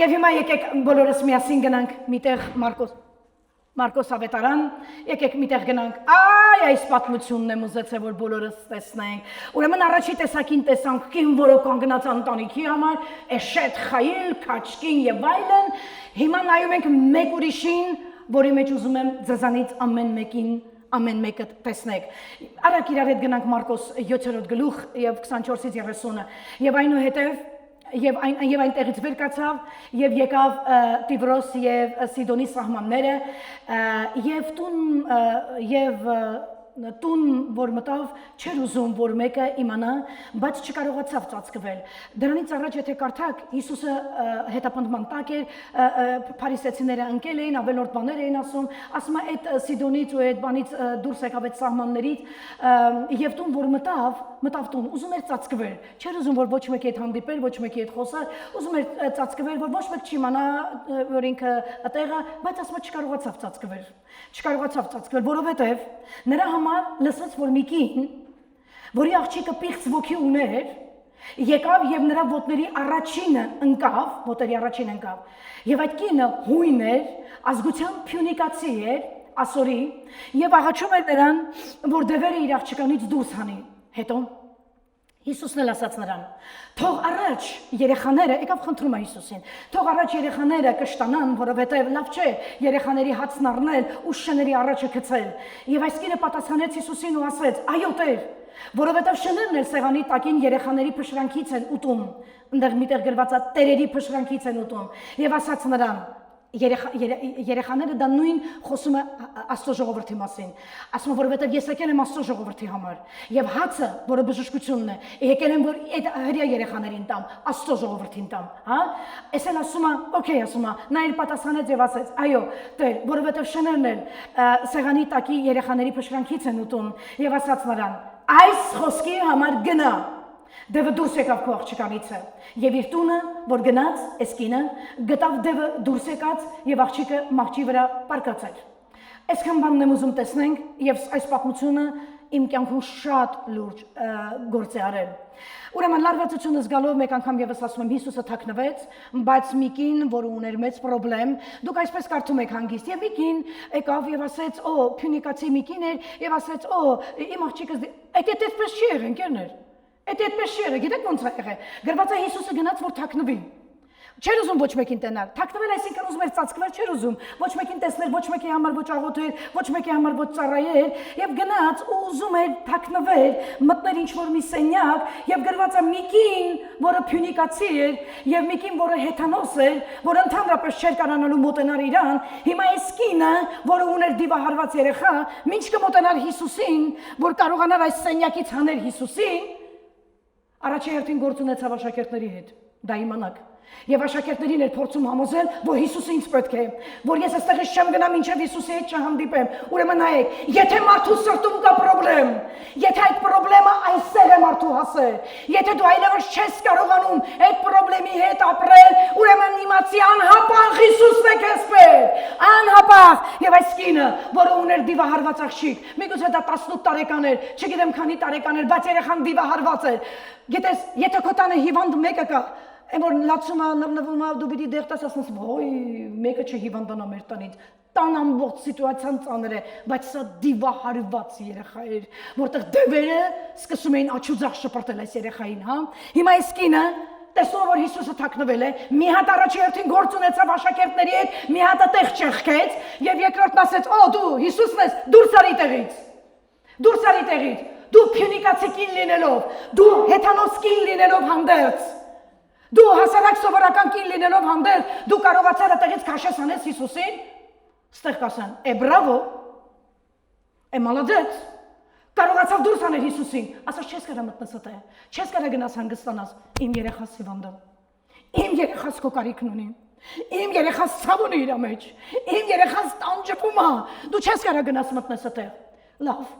և հիմա եկեք բոլորս միասին գնանք միտեղ Մարկոս, Մարկոս ավետարան, եկեք միտեղ գնանք, այ այս պատմությունն եմ ուզեցել, որ բոլորս տեսնենք, ուրեմն առաջի տեսակին տեսանք կին, որը կանգնած ընտանիքի համար, էշետ, խայիլ, քաչկին եւ այլն, հիմա նայում ենք մեկ ուրիշին, որի մեջ ուզում եմ ձեզանից ամեն մեկը տեսնեք, արագ իրար հետ գնանք Մարկոս 7-րդ գլուխ եւ 24-ից 30-ը, եւ այնուհետեւ Եվ այնտեղից վեր կացավ, եւ եկավ Տիբրոս եւ Սիդոնի սահմանները, եւ տուն, որ մտավ, չէր ուզում, որ մեկը իմանա, բայց չկարողացավ ծածկվել։ Դրանից առաջ, եթե կարդաք, Հիսուսը հետապնդման տակ էր, փարիսեցիները ընկել էին, ավելորդ բաներ էին ասում այդ Սիդոնից ու այդ բանից դուրս եկավ այդ սահմաններից, եւ տուն, որ մտավ տուն, ուզում էր ծածկվել, չէր ուզում, որ ոչ մեկի հետ հանդիպեր, ոչ մեկի հետ խոսար, ուզում էր ծածկվել, որ ոչ մեկ չիմանա, որ ինքը այդտեղը, բայց ասում չկարողացավ ծածկվել, որովհետեւ նրա համար լսեց, որ մի կին, որի աղջիկը պիղծ ոգի ուներ, եկավ եւ նրա ոտների առաջինը ընկավ, եւ այդ կինը հույն էր, ազգության փյունիկացի էր, ասորի, եւ աղաչում էր նրան, որ դևերը իր աղջկանից դուրս հանի։ Հետո Հիսուսն էլ ասաց նրան. թող առաջ երեխաները, եկավ խնդրում է Հիսուսին, թող առաջ երեխաները կշտանան, որովհետև լավ չէ երեխաների հացն առնել ու շների առաջը գցել։ Եվ այս կինը պատասխանեց Հիսուսին ու ասեց. այո Տեր, որովհետև շներն էլ սեղանի տակին երեխաների փշրանքից են ուտում, այնտեղ միտեղ գրված է տերերի փշրանքից են ուտում, եւ ասաց նրան երեխաները դա նույն խոսում է Աստծո ժողովրդի մասին, ասում է, որովհետև ես եկել եմ Աստծո ժողովրդի համար, եւ հացը, որը բժշկությունն է, եկել եմ, որ այդ հրյա երեխաներին տամ, Աստծո ժողովրդին տամ, հա, այս էլ ասում է, օքեյ, ասում է, նա էլ պատասխանեց եւ ասեց, այո, Տեր, որովհետև շներն էլ սեղանի տակի երեխաների փշրանքից են ուտում, եւ ասաց նրան, այս խոսքի համար գնա, դևը դուրս եկավ քո աղջկանից եւ իր տունը, որ գնաց, այս կինը գտավ դևը դուրս եկած եւ աղջիկը մահճի վրա պարկած էր։ Այսքան բանն եմ ուզում տեսնենք եւ այս պատմությունը իմ կյանքում շատ լուրջ գործ է արել։ Ուրեմն լարվածությունը զգալով մեկ անգամ եւս ասում եմ Հիսուսը թաքնվեց, բայց մի կին, որը ուներ մեծ խնդրեմ, դուք այսպես կարդում եք հանգիստ, եւ մի կին եկավ եւ ասեց, փյունիկացի մի կին էր եւ ասեց, իմ աղջիկս այդպես չի եղել, ընկերներ։ Այդ այդպես չի եղել, գիտեք ոնց է եղել։ Գրված է Հիսուսը գնաց, որ թաքնվի։ Չէր ուզում ոչ մեկին տենալ։ Թաքնվել այսինքն ուզում էր ծածկվել, չէր ուզում ոչ մեկին տեսնել, ոչ մեկի համար ոչ աղոթել, ոչ մեկի համար ոչ ծառայել, եւ գնաց ու ուզում էր թաքնվել, մտնել ինչ-որ մի սենյակ, եւ գրված է մի կին, որը փյունիկացի էր, եւ մի կին, որը հեթանոս էր, որը ընդհանրապես չէր կարողանալու մոտենալ իրան, հիմա այս կինը, որը ուներ դիվահարված երեխա, ինչ կմոտենար Հիսուսին, որ կարողանար այս սենյակից հանել Հիսուսին, առաջի հերթին գործ ունեցավ աշակերտների հետ, դա իմանաք։ Եվ աշակերտներին էր փորձում համոզել, որ Հիսուսը ինձ պետք է, որ ես այստեղից չեմ գնա մինչև Հիսուսի հետ չհանդիպեմ։ Ուրեմն նայեք, եթե մարդու սրտում կա խնդրեմ, եթե այդ խնդրեմը այսեղ է մարդու հասել, եթե դու այլևս չես կարողանում այդ խնդրեմի հետ ապրել, ուրեմն իմացի անհապաղ Հիսուսն է քեզ պետք, անհապաղ։ Եվ այս կինը, որը ուներ դիվահարված աղջիկ, միգուցե դա 18 տարեկան էր, չգիտեմ քանի տարեկան էր, բայց երեխան դիվահարված էր։ Գիտես, եթե քո տանը հիվանդ մեկը կա, Եմ որ լացում է, նվնվում է, դու պիտի դեղտաս ասնես, ոյ, մեկը չհիվանդանա մեր տնից, տան ամբողջ սիտուացիան ծանր է, բայց սա դիվահարված երեխա էր, որտեղ դևերը սկսում էին աչուձախ շպրտել այս երեխային, հա։ Հիմա այս կինը տեսնում որ Հիսուսը թաքնվել է, մի հատ առաջի հերթին գործ ունեցավ աշակերտների հետ, մի հատը տեղ չեղքեց, եւ երկրորդն ասեց, դու Հիսուսն ես, դուրս արի տեղից, դու փյունիկացի կին լինելով, դու հեթանոս կին լինելով հանդերձ, դու հասարակ սովորական կին լինելով հանդերձ, դու կարողացար այդտեղից քաշես անես Հիսուսին, ստեղ կասեն, բրավո, մալադեց, կարողացավ դուրս անել Հիսուսին, ասաց չես կարա մտնես այդտեղ, չես կարա գնաս հանգստանաս, իմ երեխաս հիվանդ է, իմ երեխաս քո կարիքն ունի, իմ երեխաս ցավ ունի իր մեջ, իմ երեխաս տանջվում է, դու չես կարա գնաս մտնես այդտեղ, լավ,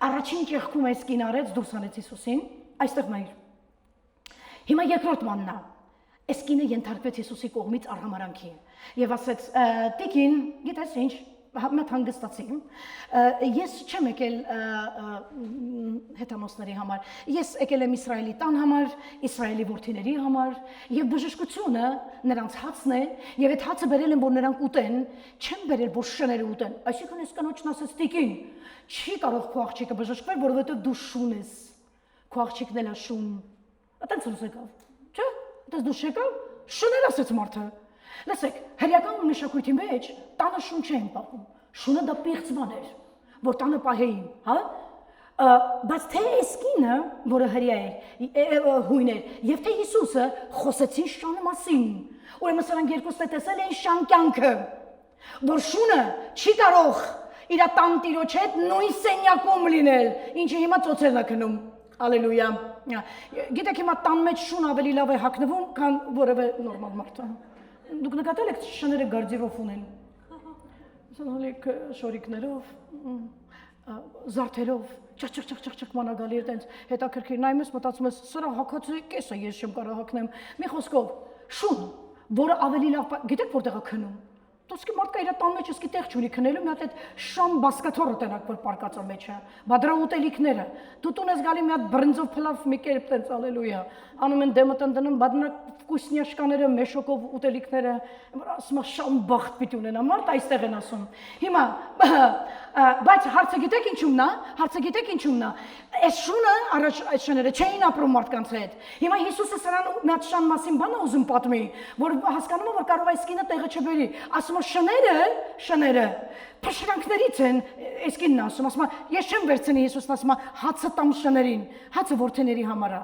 առաջին ճեղքում այս կին արեց, դուրս անեց Հիսուսին, այստեղ նայիր, հիմա երկրորդ բանն է, այս կինը ենթարկվեց Հիսուսի կողմից արհամարանքի եւ ասեց, տիկին, գիտես ինչ, Մեծ հանգստացի։ Ես չեմ եկել հեթանոսների համար։ Ես եկել եմ Իսրայելի տան համար, Իսրայելի որդիների համար, եւ բժշկությունը նրանց հացն է, եւ այդ հացը բերել են, որ նրանք ուտեն, չեմ բերել, որ շները ուտեն։ Այսինքն ես կանոջն ասեց տիկին, չի կարող քո աղջիկը բժշկվել, որովհետեւ դու շուն ես։ Քո աղջիկն էլ է շուն։ Այդպես ուսեք ավ։ Չէ՞։ Այդպես դու շեկավ, շուներ ասեց մարդը։ Լսեք, հրեական մշակույթի մեջ տանը շուն չեն պահում։ Շունը դա պիղծ բան էր, որ տանը պահեին, հա? Բայց թե Էսկինը, որը հրեա էր, հույն էր, եւ թե Հիսուսը խոսեցին շանը մասին։ Ուրեմն սրանք երկուսն տեսել էին շան կյանքը, որ շունը չի կարող իր տան տիրոջ հետ նույն սենյակում լինել, ինչը հիմա ծոցերն է քնում։ Ալելույա։ Գիտեք հիմա տան մեջ շուն ավելի լավ է հագնվում, քան որևէ նորմալ մարդ։ Դուք նկատել եք շները գարդիրով ունեն։ Սանալիք շորիկներով, զարդերով, չղ մանագալի էր տենց հետաքրքիր նայում ես, մտածում ես, սրա հագածի կեսը ես չեմ կարող հագնեմ։ Մի խոսքով, շուն, որը ավելի լավ, գիտեք որտեղ է քնում։ Դոսկի մարդկա իր տան մեջ իսկի տեղ չունի քնելու, մի հատ այդ շամ բասկաթոռը տենակ որ պարկած է մեջը, բա դրա ուտելիքները։ Դու տուն ես գալի մի հատ բրնձով փլավ մի կերպ տենց ալելույա։ Անում են դեմը տնտնում, բա դրանք վկուսնյաշկաները, մեշոկով ուտելիքները, ասում է շամ բախտ պիտի ունենա, մարդ այստեղ են ասում։ Հիմա, բայց հարցը գիտեք ինչումն է, հարցը գիտեք ինչումն է։ Այս շունը առաջ այդ շները չէին ապրում մարդկանց հետ։ Հիմա Հիսուսը սրան մի հատ շան մասին բան է ուզում պատմի, որ հասկանում է, որ կարող է այս կինը տեղը չբերի։ Ասում է շները փշրանքներից են, այս կինն ասում է, ես չեմ վերցնի Հիսուսն ասում է, հացը տամ շներին, հացը որդիների համար է։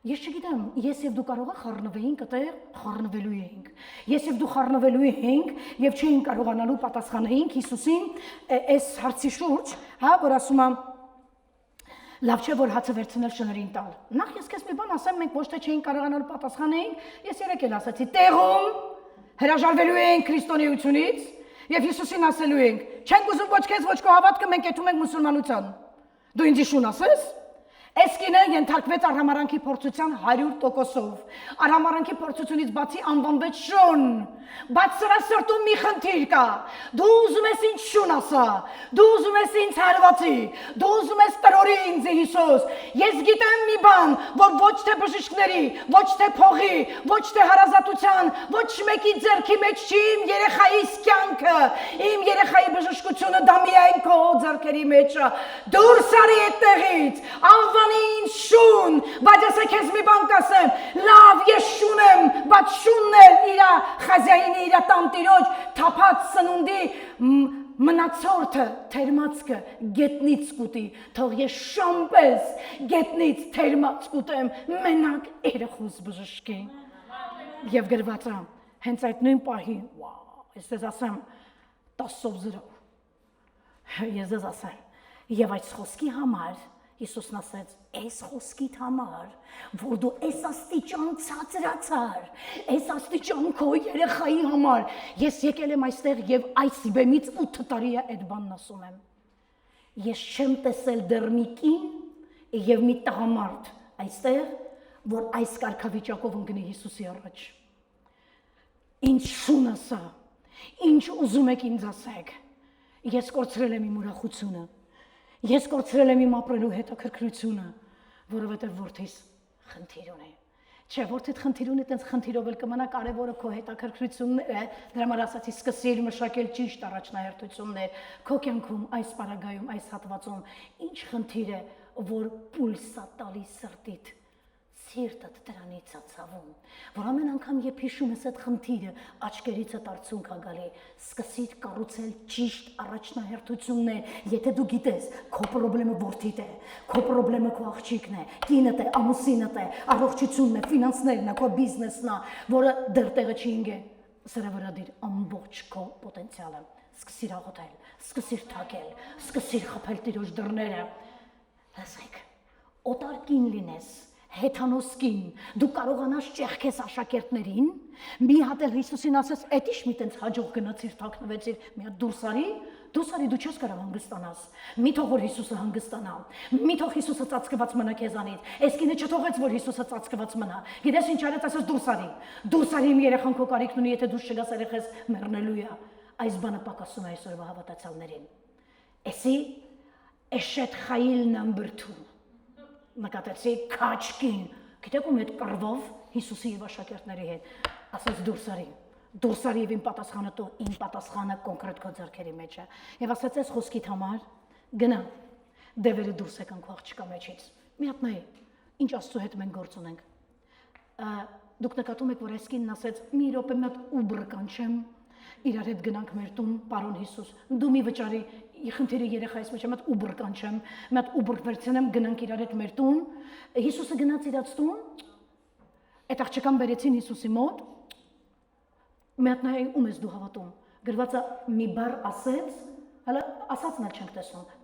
Ես չգիտեմ, ես եւ դու կարող եք խառնվեինք այդտեղ, խառնվելու էինք։ Ես եւ դու խառնվելու էինք եւ չէինք կարողանալու պատասխանեինք Հիսուսին այս հարցի շուրջ, հա, որ ասում է լավ չէ որ հացը վերցնել շներին տալ։ Նախ ես քեզ մի բան ասեմ, մենք ոչ թե չէինք կարողանալու պատասխանեինք, ես երեք էլ ասացի, տեղում հրաժարվելու ենք քրիստոնեությունից եւ Հիսուսին ասելու ենք, չենք ուզում ոչ քեզ, ոչ քո հավատքը, մենք եթում ենք մուսուլմանության։ Դու ինձ շուն ասես։ Այս կինը ենթարկվեց արհամարանքի փորձության 100%-ով։ Արհամարանքի փորձությունից բացի անվանվեց շուն, բայց սրա սրտում մի խնդիր կա։ Դու ուզում ես ինձ շուն ասա, դու ուզում ես ինձ հարվածի, դու ուզում ես տրորի ինձ Հիսուս։ Ես գիտեմ մի բան, որ ոչ թե բժիշկների, ոչ թե փողի, ոչ թե հարազատության, ոչ մեկի ձեռքի մեջ չի իմ երեխայի կյանքը, իմ երեխայի բժշկությունը դա միայն քո ձեռքերի մեջ է։ Դուրս արի այդտեղից, ինձ շուն, բայց ես քեզ մի բան կասեմ, լավ ես շուն եմ, բայց շունն էլ իրա խազյայինի իրա տանտիրոջ թափած սնունդի մնացորդը թերմացքը գետնից կուտի, թող ես շամպես գետնից թերմաց կուտեմ, մենակ երեխուս բժշկի։ Եվ գրված է, հենց այդ նույն պահի, ես ձեզ ասեմ, 10-0, ես ձեզ ասեմ, եւ այդ խոսքի համար Հիսուսն ասեց, այս խոսքիդ համար, որ դու այս աստիճան ցածրացար, այս աստիճան քո երեխայի համար, ես եկել եմ այստեղ եւ այս բեմից 8 տարի է այդ բանն ասում եմ։ Ես չեմ տեսել դեռ մի կին եւ մի տղամարդ այստեղ, որ այս կարգավիճակով ընկնի Հիսուսի առաջ։ Ինչ շուն ասա, ինչ ուզում եք ինձ ասեք, ես կորցրել եմ իմ ուրախությունը։ Ես կորցրել եմ իմ ապրելու հետաքրքրությունը, որովհետև որդիս խնդիր ունի։ Չէ, որդիդ խնդիր ունի, տենց խնդիրով էլ կմնա, կարևորը քո հետաքրքրությունն է, դրա համար ասացի սկսիր մշակել ճիշտ առաջնահերթություններ, քո կյանքում, այս պարագայում, այս հատվածում, ինչ խնդիր է, որ պուլս է տալիս սրտիդ, սիրտդ դրանից է ցավում, որ ամեն անգամ երբ հիշում ես այդ խնդիրը, աչքերիցդ արցունք է գալի, սկսիր կառուցել ճիշտ առաջնահերթություններ, եթե դու գիտես, քո խնդրեմը որդիդ է, քո խնդրեմը քո աղջիկն է, կինդ է, ամուսինդ է, առողջությունն է, ֆինանսներն է, քո բիզնեսն է, որը դեռ տեղը չի ընկել, սրա վրա դիր ամբողջ քո պոտենցիալը, սկսիր աղոթել, սկսիր թակել, սկսիր խփել Տիրոջ դռները, լսեք, օտար կին լինես, հեթանոսկին, դու կարողանաս ճեղքես աշակերտներին, մի հատ էլ Հիսուսին ասես, էդ ինչ մի տենց հաջող գնացիր, թաքնվեցիր, մի հատ դուրս արի, դու չես կարող հանգստանաս, մի թող որ Հիսուսը հանգստանա, մի թող Հիսուսը ծածկված մնա քեզանից, այս կինը չթողեց որ Հիսուսը ծածկված մնա, գիտես ինչ արեց, ասես դուրս արի իմ երեխան քո կարիքն ունի, եթե դուրս չգաս երեխես մեռնելու է, այս բանը պակասում է այսօրվա հավատացյալներին։ Էսի Էշեթ Խայիլ number 2 նկատեցի քաչկին, գիտեք ում հետ կռվով Հիսուսի եւ աշակերտների հետ, ասաց դուրս արի եւ իմ պատասխանը տու, իմ պատասխանը կոնկրետ քո ձեռքերի մեջ է։ Եվ ասաց այս խոսքիդ համար գնա դևերը դուրս եկան քո աղջկա մեջից։ Մի հատ նայ, ինչ Աստծո հետ մենք գործ ունենք։ Դուք նկատում եք, որ այս կինն ասաց՝ մի րոպե մի հատ ուբր կանչեմ, իրար հետ գնանք մեր տուն, պարոն Հիսուս, դու մի վճարի, խնդիրը երեխայիս մեջ, մի հատ ուբր կանչեմ, մի հատ ուբր վերցնեմ, գնանք իրար հետ մեր տուն։ Հիսուսը գնաց իրաց տուն, այդ աղջկան բերեցին Հիսուսի մոտ, մի հատ նայ ում ես դու հավատում, գրված է մի բառ ասեց, հələ ասածն էլ չենք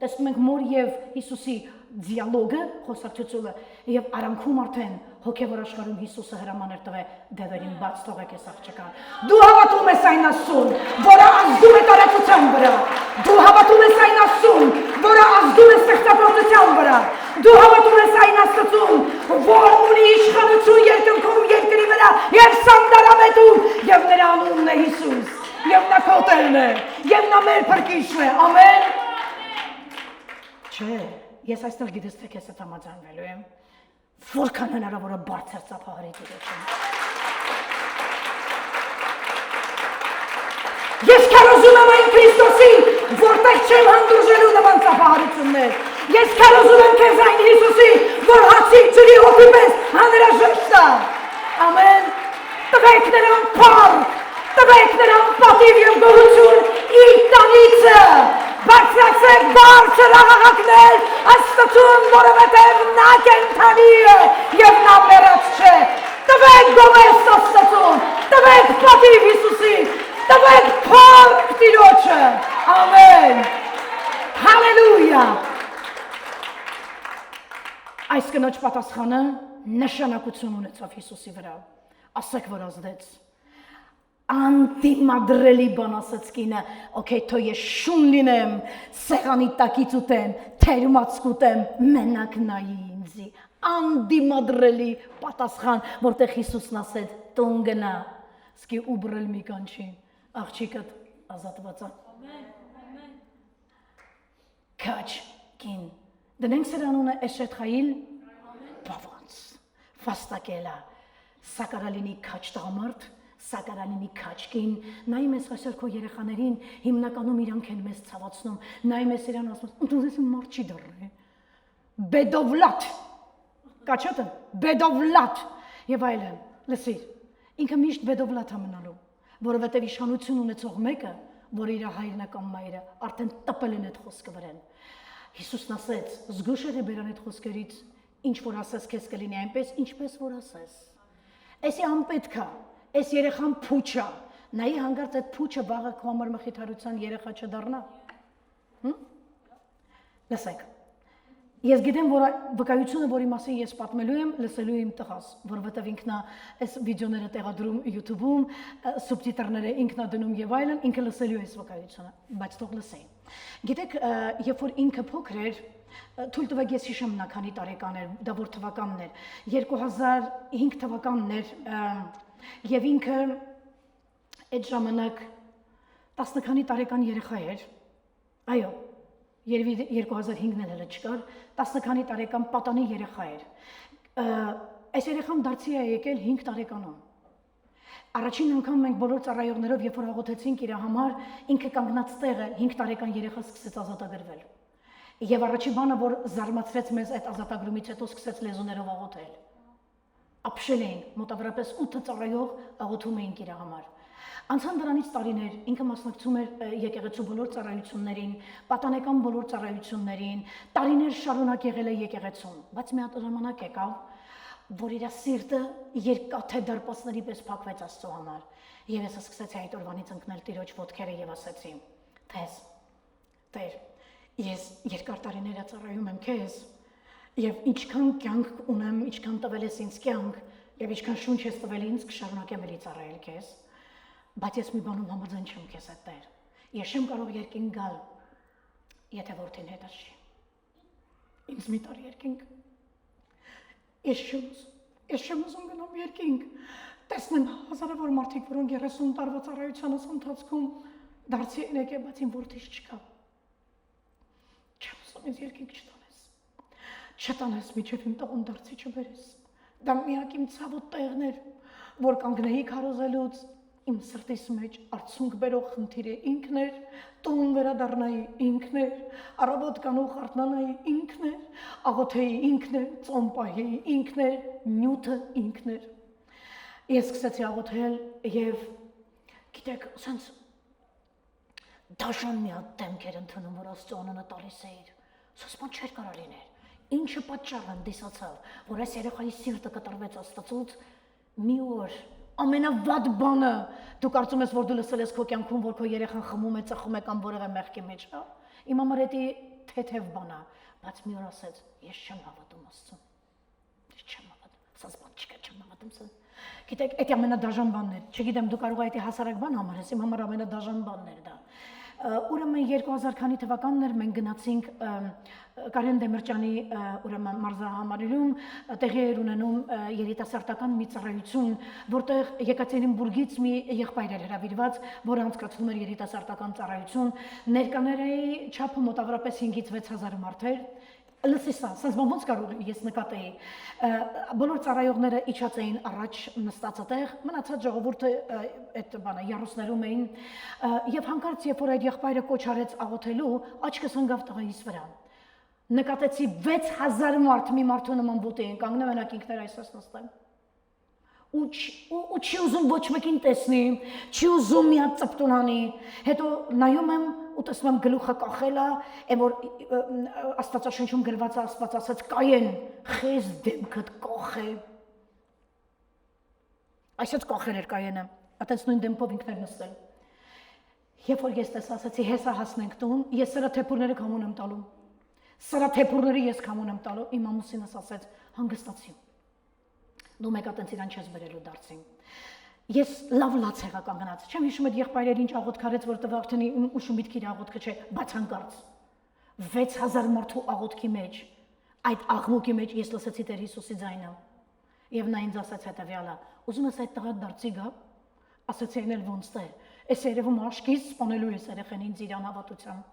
տեսնում ենք մոր եւ Հիսուսի դիալոգը, խոսակցությունը եւ արանքում արդեն հոգեվոր աշխարհում Հիսուսը հրամաներ տվե դևերին բաց թողեք այս աղջկան։ Դու հավատում ես այն Աստծուն, որը ազդում է տարածության վրա։ Դու հավատում ես այն Աստծուն, որը ազդում է ստեղծագործության վրա։ Դու հավատում ես այն Աստծուն, որ ունի իշխանություն երկնքում, երկրի վրա եւ սանդարամետում եւ նրա անունն է Հիսուս։ Եվ նա քո Տերն է, եւ նա մեր փրկիչն է, ամեն։ Չէ, ես այստեղ գիտես թե քեզ հետ համաձայնվելու եմ, որքան հնարավոր է բարձր ծափահարի դուրս։ Ես քարոզում եմ այն Քրիստոսին, որտեղ չեմ հանդուրժելու նման ծափահարություններ։ Ես քարոզում եմ քեզ այն Հիսուսին, որ հացի ջրի հոտի պես հանրաժեշտ է։ Ամեն։ Տվեք նրան փառք, տվեք նրան պատիվ եւ գոհություն իր տանիցը, բարձրացեք բարձր աղաղակներ Աստծուն, որովհետև նա կենդանի է եւ նա մեռած չէ։ Տվեք գովեստ Աստծուն, տվեք պատիվ Հիսուսին, տվեք փառք Տիրոջը։ Ամեն։ Հալելույա։ Այս կնոջ պատասխանը նշանակություն ունեցավ Հիսուսի վրա։ Ասեք, որ ազդեց։ Անտիմադրելի բան ասաց կինը, օքեյ, թո ես շուն լինեմ, սեղանի տակից ուտեմ, թերմաց կուտեմ, մենակ նայի ինձի։ Անտիմադրելի պատասխան, որտեղ Հիսուսն ասեց, տուն գնա, սկի ուբրել մի կանչի, աղջիկդ ազատված է։ Քաչ կին, դնենք սեր անունը Էշեթ Խայիլ, բավանց, վաստակելա, սակարալինի քաչ տղամարդ, Սակարանինի քաչկին, նայում ես այսօր քո երեխաներին, հիմնականում իրանք են մեզ ցավացնում, նայում ես իրան ասում, «Դու մարդ չի դառնի»։ Բեդովլատ։ Կաչատը, բեդովլատ եւ այլն։ Լսիր, ինքը միշտ բեդովլատ է մնալու, որովհետեւ իշխանություն ունեցող մեկը, որ իր հայրն է կամ մայրը, արդեն տպել են այդ խոսքը վրան։ Հիսուսն ասեց, զգուշ եղե բերան այդ խոսքերից, ինչ որ ասես քեզ կլինի այնպես, ինչպես որ ասես։ Էսի անպետք է։ Այս երեխան փուչ է, նայի հանգարց այդ փուչը վաղը քո համար մխիթարության երեխա չդառնա։ Լսեք, ես գիտեմ, որ վկայությունը, որի մասին ես պատմելու եմ, լսելու եմ տղաս, որովհետև ինքն է այս վիդեոները տեղադրում YouTube-ում, սուբտիտրները ինքն է դնում եւ այլն, ինքը լսելու է այս վկայությունը, բայց թող լսի։ Գիտեք, երբ որ ինքը փոքր էր, թույլ տվեք ես հիշեմ նա քանի տարեկան էր, դա որ թվականն էր, 2005 թվականն էր, եւ ինքը այդ ժամանակ 10 քանի տարեկան երեխա էր, այո, երևի 2005-ն էլ հələ չկար, 10 քանի տարեկան պատանի երեխա էր, այս երեխան դարձի է եկել 5 տարեկանում, առաջին անգամ մենք բոլոր ծառայողներով երբ որ հաղորդեցինք իր համար, ինքը կանգնած տեղը 5 տարեկան երեխա սկսեց ազատագրվել, եւ առաջի բանը, որ զարմացրեց մեզ այդ ազատագրումից հետո սկսեց լեզուներով աղոթել, ապշել էին, մոտավորապես 8 ծառայող աղոթում էինք իր համար։ Անցան դրանից տարիներ, ինքը մասնակցում էր եկեղեցու բոլոր ծառայություններին, պատանեկան բոլոր ծառայություններին, տարիներ շարունակ եղել է եկեղեցում, բայց մի հատ ժամանակ եկավ, որ իր սիրտը երկաթե դարպասների պես փակվեց Աստծո համար, եւ ես սկսեցի այդ օրվանից ընկնել Տիրոջ ոտքերը եւ ասացի. Տեր, ես երկար տարիներ է ծառայում եմ քեզ, եւ ինչքան կյանք ունեմ, ինչքան տվել ես ինձ կյանք, եւ ինչքան շունչ ես տվել ինձ, կշարունակեմ էլի ծառայել քեզ, բայց ես մի բանում համաձայն չեմ քեզ հետ, Տեր, ես չեմ կարող երկինք գալ, եթե որդին հետ չի, ինձ մի տար երկինք, ես չեմ ուզում գնամ երկինք, տեսնեմ հազարավոր մարդիկ, որոնք 30 տարվա ծառայությանս ընթացքում դարձի եկե, բայց իմ որդիս չկա։ Չեմ ուզում ինձ երկինք չտանես։ Չտանես միջև իմ տողուն դարձի չբերես։ Դա միակ իմ ցավոտ տեղն էր, որ կանգնեի քարոզելուց, իմ սրտիս մեջ արցունք բերող խնդիրը ինքն էր, տուն վերադառնայի ինքն էր, առավոտ կանող արթնանայի ինքն էր, աղոթեի ինքն էր, ծոմ պահեի ինքն էր, նյութը ինքն էր։ Ես սկսեցի աղոթել եւ գիտեք, ասենց դաշան մի հատ դեմք էր ընդունում, որ Աստծո անունը տալիս էիր։ Սոս բան չէր կարող լինել։ Ինչը պատճառը դիսացավ, որ այս երեխայի սիրտը կտրվեց Աստծուց, մի օր ամենավատ բանը դու կարծում ես, որ դու լսել ես քո կյանքում, որ քո երեխան խմում է, ծխում է կամ որևէ մեղքի մեջ, հա։ Իմ համար դա թեթև բան է, բայց մի օր ասեց, ես չեմ հավատում Աստծուն։ Ես չեմ հավատում։ Սա բան չկա, չեմ հավատում սա։ Գիտեք, դա ամենադաժան բանն է։ Չգիտեմ, դու կարող ես դա հասարակ բան համարես, իմ համար ամենադաժան բանն էր դա։ Ուրեմն 2000 քանի թվականներ մենք գնացինք Կարեն Դեմիրճյանի ուրեմն մարզահամարերում տեղի էր ունենում երիտասարդական մի ծառայություն, որտեղ Եկատերինբուրգից մի եղբայր էր հրավիրված, որը անցկացնում էր երիտասարդական ծառայություն, ներկաների չափը մոտավորապես 5-ից 6000 մարդ էր։ Լսի սա, ասես ոնց կարող ես նկատեի, բոլոր ծառայողները իջած էին առաջ նստած այդտեղ, մնացած ժողովուրդը այդ բանը յարուսներում էին, եւ հանկարծ երբ որ այդ եղբայրը կոչ արեց աղոթելու, աչքս ընկավ տղայիս վրա։ Նկատեցի 6000 մարդ մի մարդու նման ոտի են կանգնել, մենակ ինքներ այսպես նստեն։ Ու չի ուզում ոչ մեկին տեսնի, չի ուզում մի հատ ծպտուն անի, հետո նայում եմ ու տեսնում եմ գլուխը կախել է, այն որ Աստվածաշնչում գրված է, Աստված ասաց Կայեն, խես դեմքդ կախե։ Այսպես կախել էր Կայենը, այդպես նույն դեմքով ինքն էր նստել։ Երբ որ ես տեսա, ասացի հեսա հասնենք տուն, ես սրա թեփուրները կամուն եմ տալու։ Սրա թեփուրները ես կամուն եմ տալու, իմ ամուսինս ասաց հանգստացի։ Դու մեկա տենց իրան չես բերելու դարձին։ Ես լավ լաց եղա կանգնած։ Չեմ հիշում այդ եղբայրեր ինչ աղոթք արեց, որտեղ արդեն ուշում միտքի իր աղոթքը չէ, բայց հանկարծ 6000 մարդու աղոթքի մեջ, այդ աղմուկի մեջ ես լսեցի Տեր Հիսուսի ձայնը։ Եվ նա ինձ ասաց հետևյալը. ուզում ես այդ տղա դարձի գա։ Ասացի այն ոնց է։ Էս երևում աշկից սպանելու ես երեխեն ինձ իր անհավատությամբ։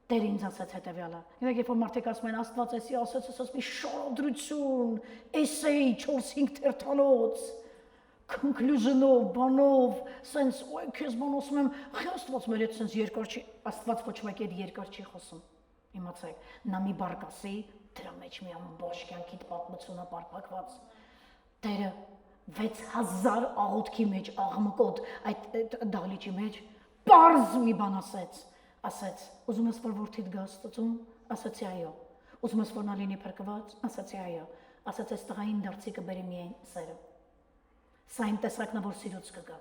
Տեր ինձ ասաց հետևյալը։ Գիտեք, երբ որ մարդիկ ասում են Աստված էսի ասաց, ասաց մի շարադրություն, էսեյ 4-5 թերթանոց, conclusion-ով, բանով, sense, ոյ քեզ բան ասում եմ, խի Աստված մեր հետ sense երկար չի, Աստված ոչ մեկ էլ երկար չի խոսում։ Իմացեք, նա մի բառ կասի, դրա մեջ մի ամբողջ կյանքիդ պատմությունը պարփակված։ Տերը 6000 աղոթքի մեջ, աղմկոտ այդ դահլիճի մեջ, պարզ մի բան ասաց, ուզում ես որ որդիդ գա Աստծուն, ասացի այո, ուզում ես որ նա լինի փրկված, ասացի այո, ասաց այս տղային դարձի կբերի միայն սերը, սա իմ տեսակն է որ սիրուց կգա,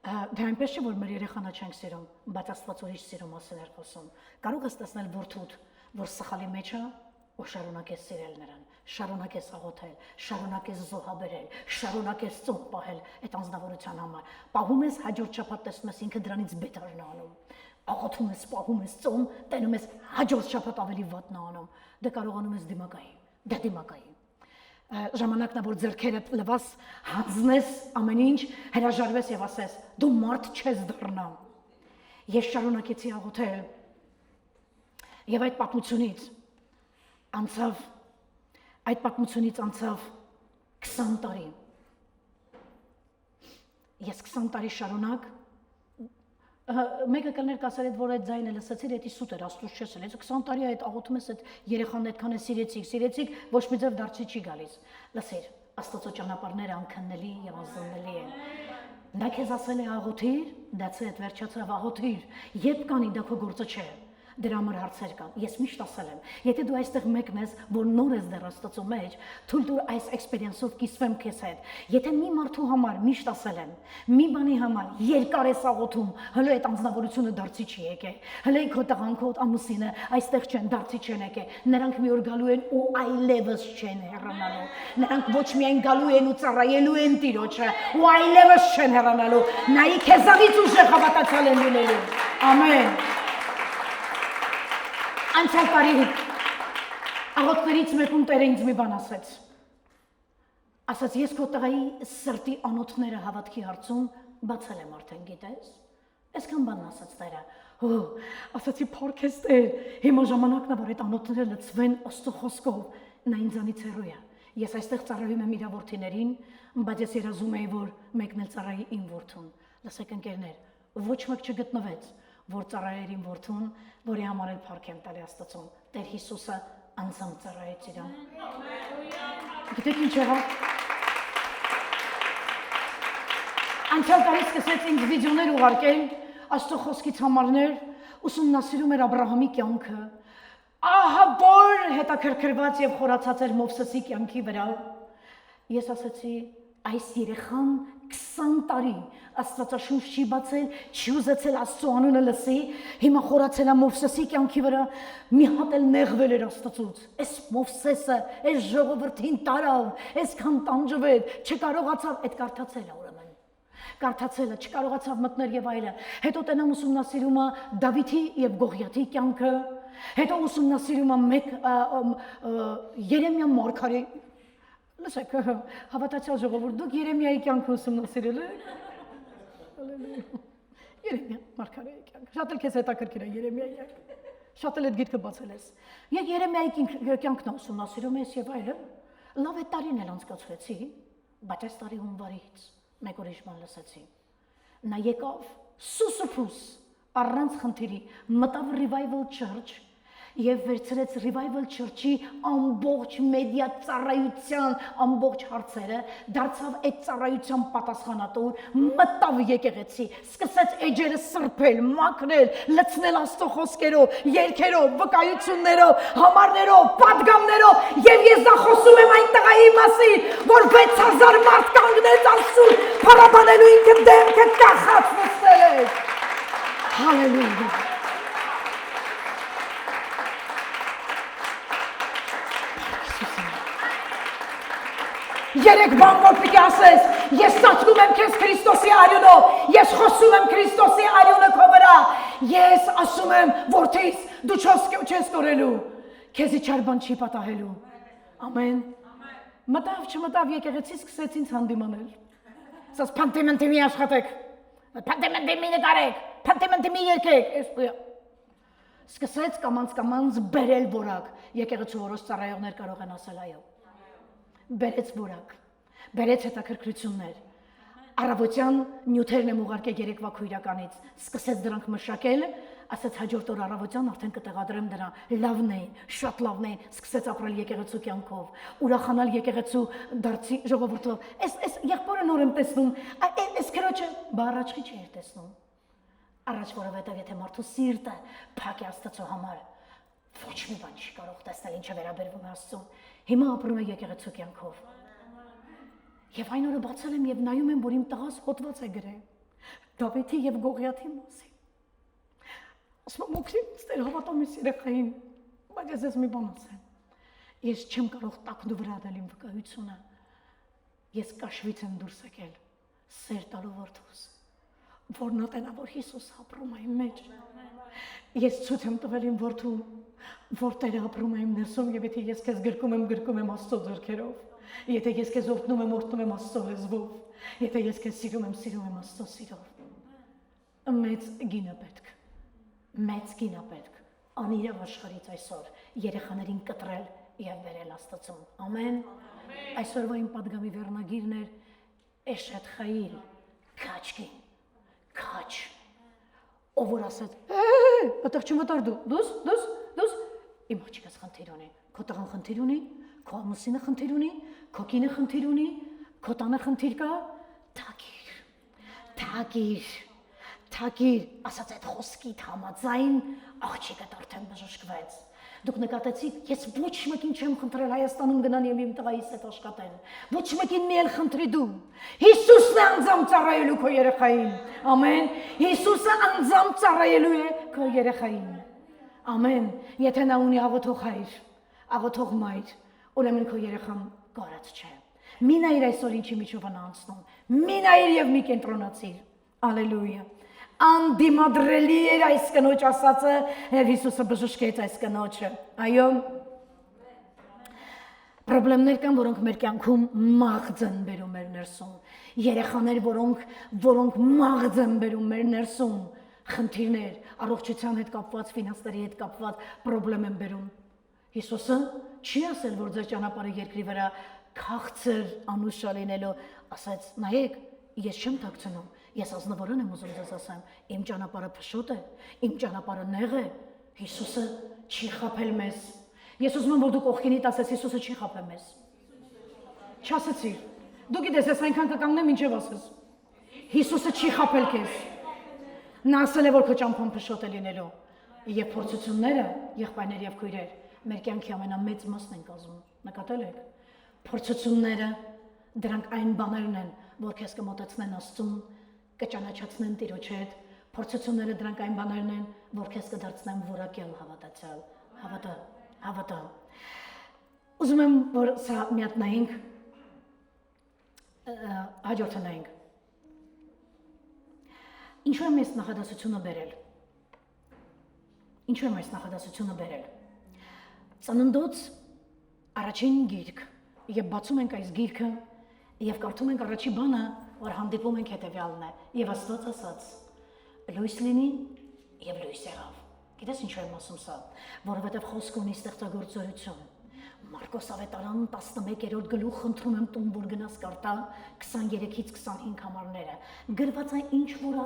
դա այնպես չէ որ մեր երեխանա չենք սիրում, բայց Աստված ուրիշ սիրո մասին էր խոսում, կարող ես տեսնել որդուդ, որ սխալի մեջ է, ու շարունակես սիրել նրան, շարունակես աղոթել, շարունակես զոհաբերել, շարունակես ծոմ պահել այդ անձնավորության համար, պահում ես հաջորդ շաբաթ տեսնում ես ինքը դրանից բետարն է անում, աղոթում ես, պահում ես ծոմ, տենում ես հաջորդ շաբաթ ավելի վատն է անում, դե կարողանում ես դիմակայի, դա դիմակայի, ժամանակն է որ ձեռքերդ լվաս, հանձնես ամեն ինչ, հրաժարվես եւ ասես, դու մարդ չես դառնա, ես շարունակեցի աղոթել եւ այդ պատմությունից անցավ 20 տարի։ Ես 20 տարի շարունակ մեկը կներ կասել այդ որ այդ ձայնը լսեցիր, դա սուտ էր, Աստծուց չես լսել։ 20 տարի այդ աղոթում ես այդ երեխան այդքան է սիրեցիք, ոչ մի ձև դարձի չի գալիս։ Լսիր, Աստծո ճանապարհները անքննելի եւ անզննելի են։ Նա քեզ ասել է աղոթիր, դաց է վերջացավ աղոթիր, երբ կանի դա քո գործը չէ։ Դրա համար հարցեր կան։ Ես միշտ ասել եմ, եթե դու այստեղ մեկն ես, որ նոր ես դեռ Աստծո մեջ, թույլ տուր այս էքսպերիենսով կիսվեմ քեզ հետ։ Եթե մի մարդու համար միշտ ասել եմ, մի բանի համար երկար ես աղոթում, հələ այդ անձնավորությունը դարձի չի եկել։ Հələ քո տղան, քո ամուսինը այստեղ չեն, դարձի չեն եկել։ Նրանք մի օր գալու են ու այլևս չեն հեռանալու։ Նրանք ոչ միայն գալու են ու ծառայելու են Տիրոջը, ու այլևս չեն հեռանալու։ Նայի քեզանից ուժեղ հավատացյալ են լինելու։ Ամեն։ Անցյալ տարի աղոթներից մեկում Տերը ինձ մի բան ասեց։ Ասաց ես քո տղայի սրտի անոթները հավատքի հարցում բացել եմ արդեն, գիտես։ Այսքան բան ասաց Տերը։ Հո, ասացի փառքես Տեր, հիմա ժամանակն է, որ այդ անոթները լցվեն Աստծո խոսքով, նա ինձանից հեռու է։ Ես այստեղ ծառայում եմ իր որդիներին, բայց ես երազում եի, որ մեկն էլ ծառայի իմ որդուն։ Լսեք ընկերներ, ոչ մեկ չգտնվեց, որ ծառայեր իմ որդուն, որի համար էլ փառք եմ տալի Աստծուն։ Տեր Հիսուսը անձամբ ծառայեց իրան։ Գիտեք ինչ եղավ։ Անցյալ տարի սկսեց ինձ վիդեոներ ուղարկել, Աստծո խոսքից համարներ, ուսումնասիրում էր Աբրահամի կյանքը։ Ահա որ հետաքրքրված եւ խորացած էր Մովսեսի կյանքի վրա։ Ես ասացի, այս երեխան 20 տարի Աստվածաշունչ չի բացել, չի ուզեցել Աստծո անունը լսի, հիմա խորացել է Մովսեսի կյանքի վրա, մի հատ էլ նեղվել էր Աստծուց։ Այս Մովսեսը, այս ժողովրդին տարավ, այսքան տանջվել, չկարողացավ այդ կարդացել է ուրեմն։ Կարդացելը չկարողացավ մտնել եւ այլը։ Հետո տենամ ուսումնասիրում է Դավիթի եւ Գողիաթի կյանքը, հետո ուսումնասիրում է մեկ Երեմիա մարգարե։ Լսեք, հավատացյալ ժողովուրդ, դուք Երեմիայի կյանքը ուսումնասիրել եք։ Երեմիա մարգարեի կյանքը։ Շատ էլ քեզ հետաքրքիր է Երեմիայի կյանքը։ Շատ էլ այդ գիրքը բացել ես։ Եկ Երեմիայի կյանքն ուսումնասիրում ես եւ այլն։ Լավ է տարին էլ անցկացրեցի, բայց այս տարի հունվարից մեկ ուրիշ բան լսեցի։ Նա եկավ սուսուփուս առանց խնդիրի մտավ Revival Church եւ վերցրեց Revival Church-ի ամբողջ մեդիա ծառայության ամբողջ հարցերը, դարձավ այդ ծառայության պատասխանատու, մտավ եկեղեցի, սկսեց էջերը սրբել, մաքրել, լցնել Աստծո խոսքերով, երգերով, վկայություններով, համարներով, պատգամներով եւ ես դա խոսում եմ այն տղայի մասին, որ 6000 մարդ կանգնեց Աստծուն, փառաբանելու ինքը դեմքը կախած նստել է։ Հալելույա։ Երեք բան որ պիտի ասես, ես ծածկում եմ քեզ Քրիստոսի արյունով, ես խոսում եմ Քրիստոսի արյունը քո վրա, ես ասում եմ որդիս, դու չես կորելու, քեզի չար բան չի պատահելու, ամեն, մտավ չմտավ եկեղեցի սկսեց ինձ հանդիմանել, ասաց փանտիմենտի մի աշխատեք, փանտիմենտի մի նկարեք, փանտիմենտի մի եկեք, սկսեց կամանց բերել որակ, եկեղեցու որոշ ծառայողներ կարող են ասել այո, բերեց որակ, բերեց հետաքրքրություններ, առավոտյան նյութերն եմ ուղարկել երեկվա քույրականից, սկսեց դրանք մշակել, ասաց հաջորդ օր առավոտյան արդեն կտեղադրեմ դրան, լավն էին, շատ լավն էին, սկսեց ապրել եկեղեցու կյանքով, ուրախանալ եկեղեցու դարձի ժողովրդով, այս եղբորը նոր եմ տեսնում, այս քրոջը բառաչքի չէր տեսնում, առաջ որովհետև եթե մարդու սիրտը փակ է Աստծո համար, ոչ մի բան չի կարող տեսնել ինչը վերաբերվում է Աստծուն, հիմա ապրում է եկեղեցու կյանքով։ Եվ այն օրը բացել եմ եւ նայում եմ, որ իմ տղաս հոդված է գրել Դավիթի եւ Գողիաթի մասին։ Ասում եմ, օգնի, Տեր հավատամ ես երեխային, բայց ես մի բան ասեմ։ Ես չեմ կարող տակնու վրա դնել իմ վկայությունը։ Ես կաշվից եմ դուրս եկել, սեր տալու որդուս, որ նա տենա, որ Հիսուս ապրում է իմ մեջ։ Ես ցույց եմ տվել իմ որդուն, որ Տերը ապրում է իմ ներսում եւ եթե ես քեզ գրկում եմ Աստծո ձեռքերով, եթե ես քեզ օրհնում եմ Աստծո լեզվով, եթե ես քեզ սիրում եմ Աստծո սիրով։ Մեծ գինը պետք, անիրավ աշխարհից այսօր երեխաներին կտրել եւ վերել Աստծուն։ Ամեն։ Այսօրվա իմ պատգամի վերնագիրն էր Էշեթ Խայիլ, քաչ, ով որ ասեց, այդտեղ չմտար դուս, իմ աղջիկս խնդիր ունի, քո տղան խնդիր ունի, քո ամուսինը խնդիր ունի, քո կինը խնդիր ունի, քո տանը խնդիր կա, թակիր, ասաց այդ խոսքիդ համաձայն աղջիկդ արդեն բժշկվեց։ Դուք նկատեցիք, ես ոչ մեկին չեմ խնդրել Հայաստանում գնան եւ իմ տղայիս հետ աշխատեն։ Ոչ մեկին մի էլ խնդրի դու։ Հիսուսն է անձամբ ծառայելու քո երեխային։ Ամեն։ Հիսուսը անձամբ ծառայելու է քո երեխային։ Ամեն։ Եթե նա ունի աղոթող հայր, աղոթող մայր, ուրեմն քո երեխան կարած չէ։ Մի նայիր այսօր ինչի միջով է անցնում։ Մի նայիր եւ մի կենտրոնացիր։ Ալելույա։ Անդիմադրելի էր այս կնոջ ասածը եւ Հիսուսը բժշկեց այս կնոջը։ Այո։ Պրոբլեմներ կան, որոնք մեր կյանքում մաղձ են բերում մեր ներսում։ Երեխաներ, որոնք մաղձ են բերում մեր ներսում։ խնդիրներ, առողջության հետ կապված, ֆինանսների հետ կապված խնդիրներ են բերում։ Հիսուսը չի ասել, որ ձեր ճանապարհը երկրի վրա քաղցր անուշալ լինելու, ասաց, նայեք, ես չեմ թաքցնում, ես ազնվորեն եմ ուզում ձեզ ասեմ, իմ ճանապարհը փշոտ է, իմ ճանապարհը նեղ է, Հիսուսը չի խաբել մեզ։ Ես ուզում եմ, որ դու կողքինիդ ասես, Հիսուսը չի խաբել մեզ։ Չասեցիր։ Դու գիտես, ես այնքան կկանգնեմ, ինչև ասես։ Հիսուսը չի խաբել քեզ։ Նա ասել է, որ քո ճամփան փշոտ է լինելու։ Եվ փորձությունները, եղբայրներ եւ քույրեր, մեր կյանքի ամենամեծ մասն են կազմում։ Նկատել եք։ Փորձությունները դրանք այն բաներն են, որ քեզ կմոտեցնեն Աստծուն, կճանաչացնեն Տիրոջ հետ։ Փորձությունները դրանք այն բաներն են, որ քեզ կդարձնեն որակյալ հավատացյալ։ Հավատա։ Ուզում եմ, որ սա միատնայինք, հաջորդանայինք։ Ինչու եմ այս նախադասությունը բերել։ Ծննդոց առաջին գիրք, եւ բացում ենք այս գիրքը, եւ կարդում ենք առաջի բանը, որ հանդիպում ենք հետեւյալն է, եւ Աստված ասաց. լույս լինի եւ լույս եղավ։ Գիտես ինչու եմ ասում սա, որովհետեւ խոսք ունի ստեղծագործություն։ Մարկոս ավետարան 11-րդ գլուխ խնդրում եմ տուն, որ գնաս կարտա 23-ից 25 համարները։ Գրված է ինչ որ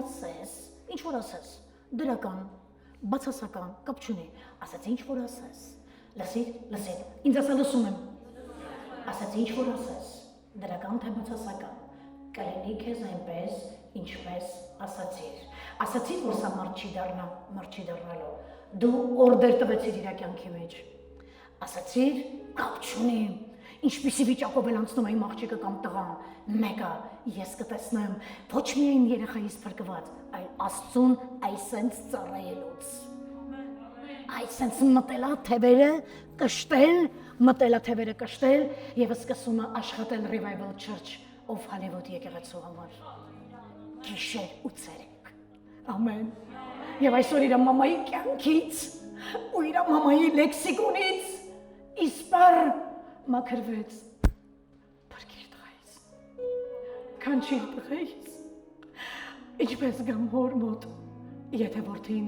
ասես, դրական, բացասական, կապ չունի, ասաց ինչ որ ասես։ Լսիր, ինձ ասա լսում եմ։ Ասաց ինչ որ ասես, դրական թե բացասական, կլինի քեզ այնպես, ինչպես ասացիր։ Ասացիր, որ սա մարդ չի դառնալու։ Դու օրդեր տվեցիր իր կյանքի մեջ։ Ասացիր, կապ չունի, ինչպիսի վիճակով էլ անցնում է իմ աղջիկը կամ տղան, մեկը ես կտեսնեմ ոչ միայն երեխայիս փրկված, այլ Աստծուն այսենց ծառայելուց։ Այսենց մտելա թևերը կշտել եւ սկսում է աշխատել Revival Church of Hollywood եկեղեցու համար։ Գիշեր ու ցերեկ։ Ամեն։ Եվ այսօր իր մամայի կյանքից ու իր մամայի լեքսիկոնից իսպար մաքրվեց։ Փրկիր տղայիս։ Կանչիր տղայիս։ Ինչպես գամ հոր մոտ, եթե որդին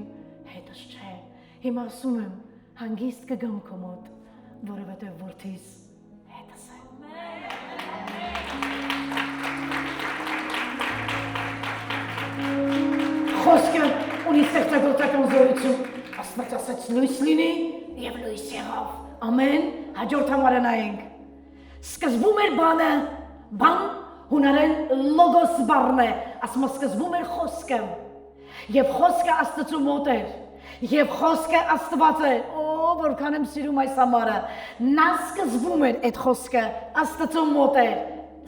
հետս չէ։ Հիմա ասում եմ, հանգիստ կգամ քո մոտ, որովհետև որդիս հետս է։ Խոսքը ունի ստեղծագործական զորություն։ Աստված ասաց լույս լինի եւ լույս եղավ։ Ամեն, հաջորդ համարը նայենք։ Սկզբում էր բան հունարեն լոգոս բառն է, ասում սկզբում էր խոսքը։ Եվ խոսքը Աստծու մոտ էր։ Եվ խոսքը Աստված է։ Օ, որքան եմ սիրում այս համարը։ Նա սկզբում էր այդ խոսքը, Աստծու մոտ էր։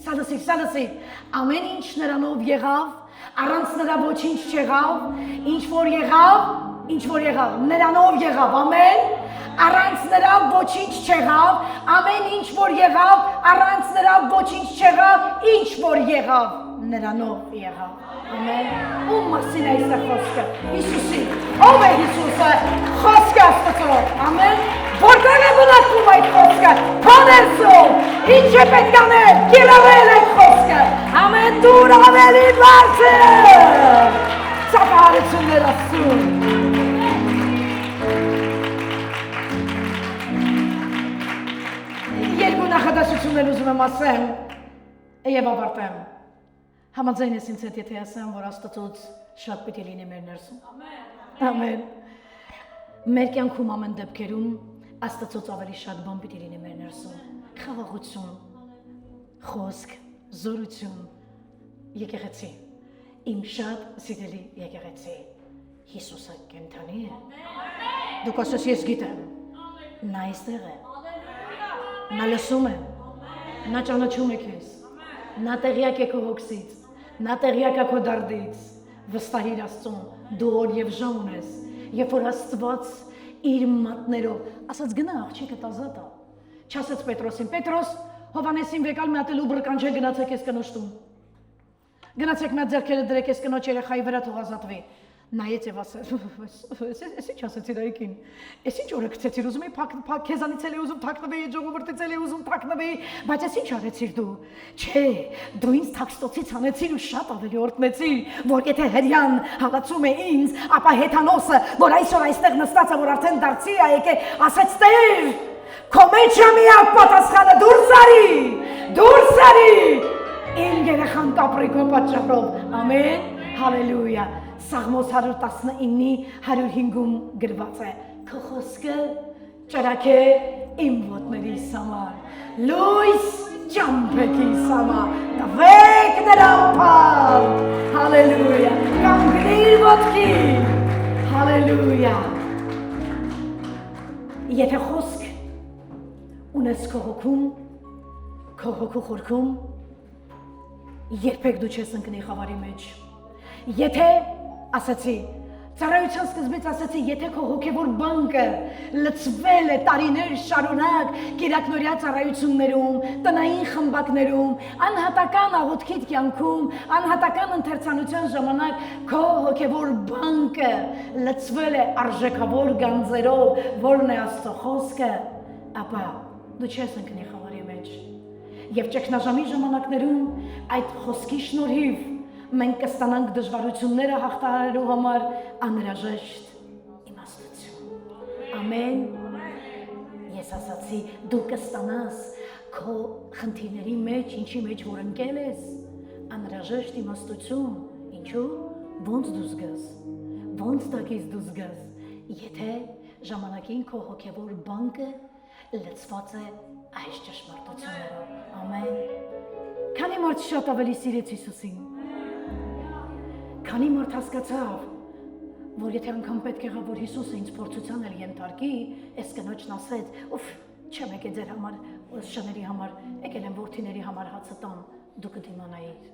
Սա լսի։ Ամեն ինչ նրանով եղավ, առանց նրա ոչինչ չեղավ, ինչ որ եղավ, նրանով եղավ, ամեն, առանց նրա ոչինչ չեղավ, ամեն ինչ որ եղավ, առանց նրա ոչինչ չեղավ, ինչ որ եղավ, նրանով եղավ, ամեն, ում մասին է այս խոսքը, Հիսուսի, ով է Հիսուսը, խոսքը Աստծո, ամեն, որտեղ է բնակվում այդ խոսքը, Փոներսում, ինչ է պետք անել, կիրառել այդ խոսքը, ամեն դուր ավելի բարձր, ծափահարություններ Աստծուն։ Երկու նախադասություններ ուզում եմ ասեմ եւ ավարտեմ։ Համաձայն ես ինձ հետ, եթե ասեմ, որ Աստծոց շատ պիտի լինի մեր ներսում։ Ամեն։ Մեր կյանքում ամեն դեպքերում Աստծոց ավելի շատ բան պիտի լինի մեր ներսում։ Խաղաղություն, խոսք, զորություն, եկեղեցի։ Իմ շատ սիրելի եկեղեցի։ Հիսուսը կենդանի է։ Դուք ասես ես գիտեմ։ Նա այստեղ է։ Նա լսում է, նա ճանաչում է քեզ, նա տեղյակ է քո հոգսից, նա տեղյակ է քո դարդից, վստահիր Աստծուն, դու օր եւ ժամ ունես, երբ որ Աստված իր մատներով, ասաց գնա աղջիկը ազատ է, չասաց Պետրոսին, Պետրոս, Հովանեսին վեկալ մի հատ էլ ուբր կանչե գնացեք ես կնոջ տուն, գնացեք մի հատ ձեռքերը դրեք ես կնոջ երեխայի վրա թող ազատվի, նայեց եւ ասաց, «Էս ինչ ասեցիր այքին։ Էս ինչ օրը գցեցիր, ուզում էի քեզանից էլի ուզում թաքնվեի, ժողովրդից էլի ուզում թաքնվեի, բայց էս ինչ արեցիր դու։ Չէ, դու ինձ թաքստոցից հանեցիր ու շատ ավելի օրտնեցիր, որ եթե հрьян հալածում է ինձ, ապա հեթանոսը, որ այսօր այստեղ նստած է, որ արդեն դարձի է եկե, ասեց Տեր, քո մեջ է միակ պատասխանը, դուրս արի։ Իմ երեխան կապրի քո պատճառով։ Ամեն, հալելույա։ Սաղմոս 119-ի 105-ում գրված է. Քո խոսքը ճրագ է իմ ոտներիս համար, լույս ճամփեքիս համար, տվեք նրան փառ, հալելույա, կանգնիր ոտքին, հալելույա։ Եթե խոսք ունես քո հոգում, քո հոգու խորքում, երբեք դու չես ընկնի խավարի մեջ։ Եթե ասացի, ծառայության սկզբից ասացի, եթե քո հոգևոր բանկը լցվել է տարիներ շարունակ կիրակնորյա ծառայություններում, տնային խմբակներում, անհատական աղոթքիդ կյանքում, անհատական ընթերցանության ժամանակ քո հոգևոր բանկը լցվել է արժեքավոր գանձերով, որն է Աստծո խոսքը, ապա դու չես ընկնի խավարի մեջ։ Եվ ճգնաժամի ժամանակներում այդ խոսքի շնորհիվ մենք կստանանք դժվարությունները հաղթահարելու համար անհրաժեշտ իմաստություն։ Ամեն։ Ես ասացի, դու կստանաս քո խնդիրների մեջ, ինչի մեջ որ ընկել ես, անհրաժեշտ իմաստություն։ Ինչու՞։ Ոնց դուրս գաս։ Ոնց տակից դուրս գաս, եթե ժամանակին քո հոգևոր բանկը լցված է այս ճշմարտություններով։ Ամեն։ Քանի մարդ շատ ավելի սիրեց Հիսուսին։ Քանի մարդ հասկացավ, որ եթե անգամ պետք եղավ, որ Հիսուսը ինձ փորձության էլ ենթարկի, այս կնոջն ասեց, «Ուֆ, չեմ եկել ձեր համար, շների համար, եկել եմ որդիների համար հացը տամ, դու կդիմանայիր»։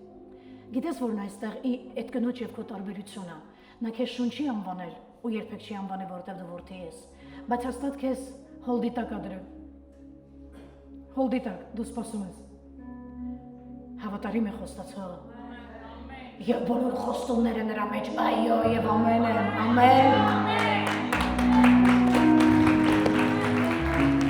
Գիտես, որ այստեղ այդ կնոջ եւ քո տարբերությունը, նա քեզ շունչ չի անվանել ու երբեք չի անվանել, որովհետեւ դու որդի ես, բայց հաստատ քեզ հոլդի տակ ադրել։ Հոլդի տակ, դու սպասում ես։ Հավատարիմ է խոստացողը։ Եվ բոլոր խոստումները նրա մեջ այո եւ ամեն են, ամեն։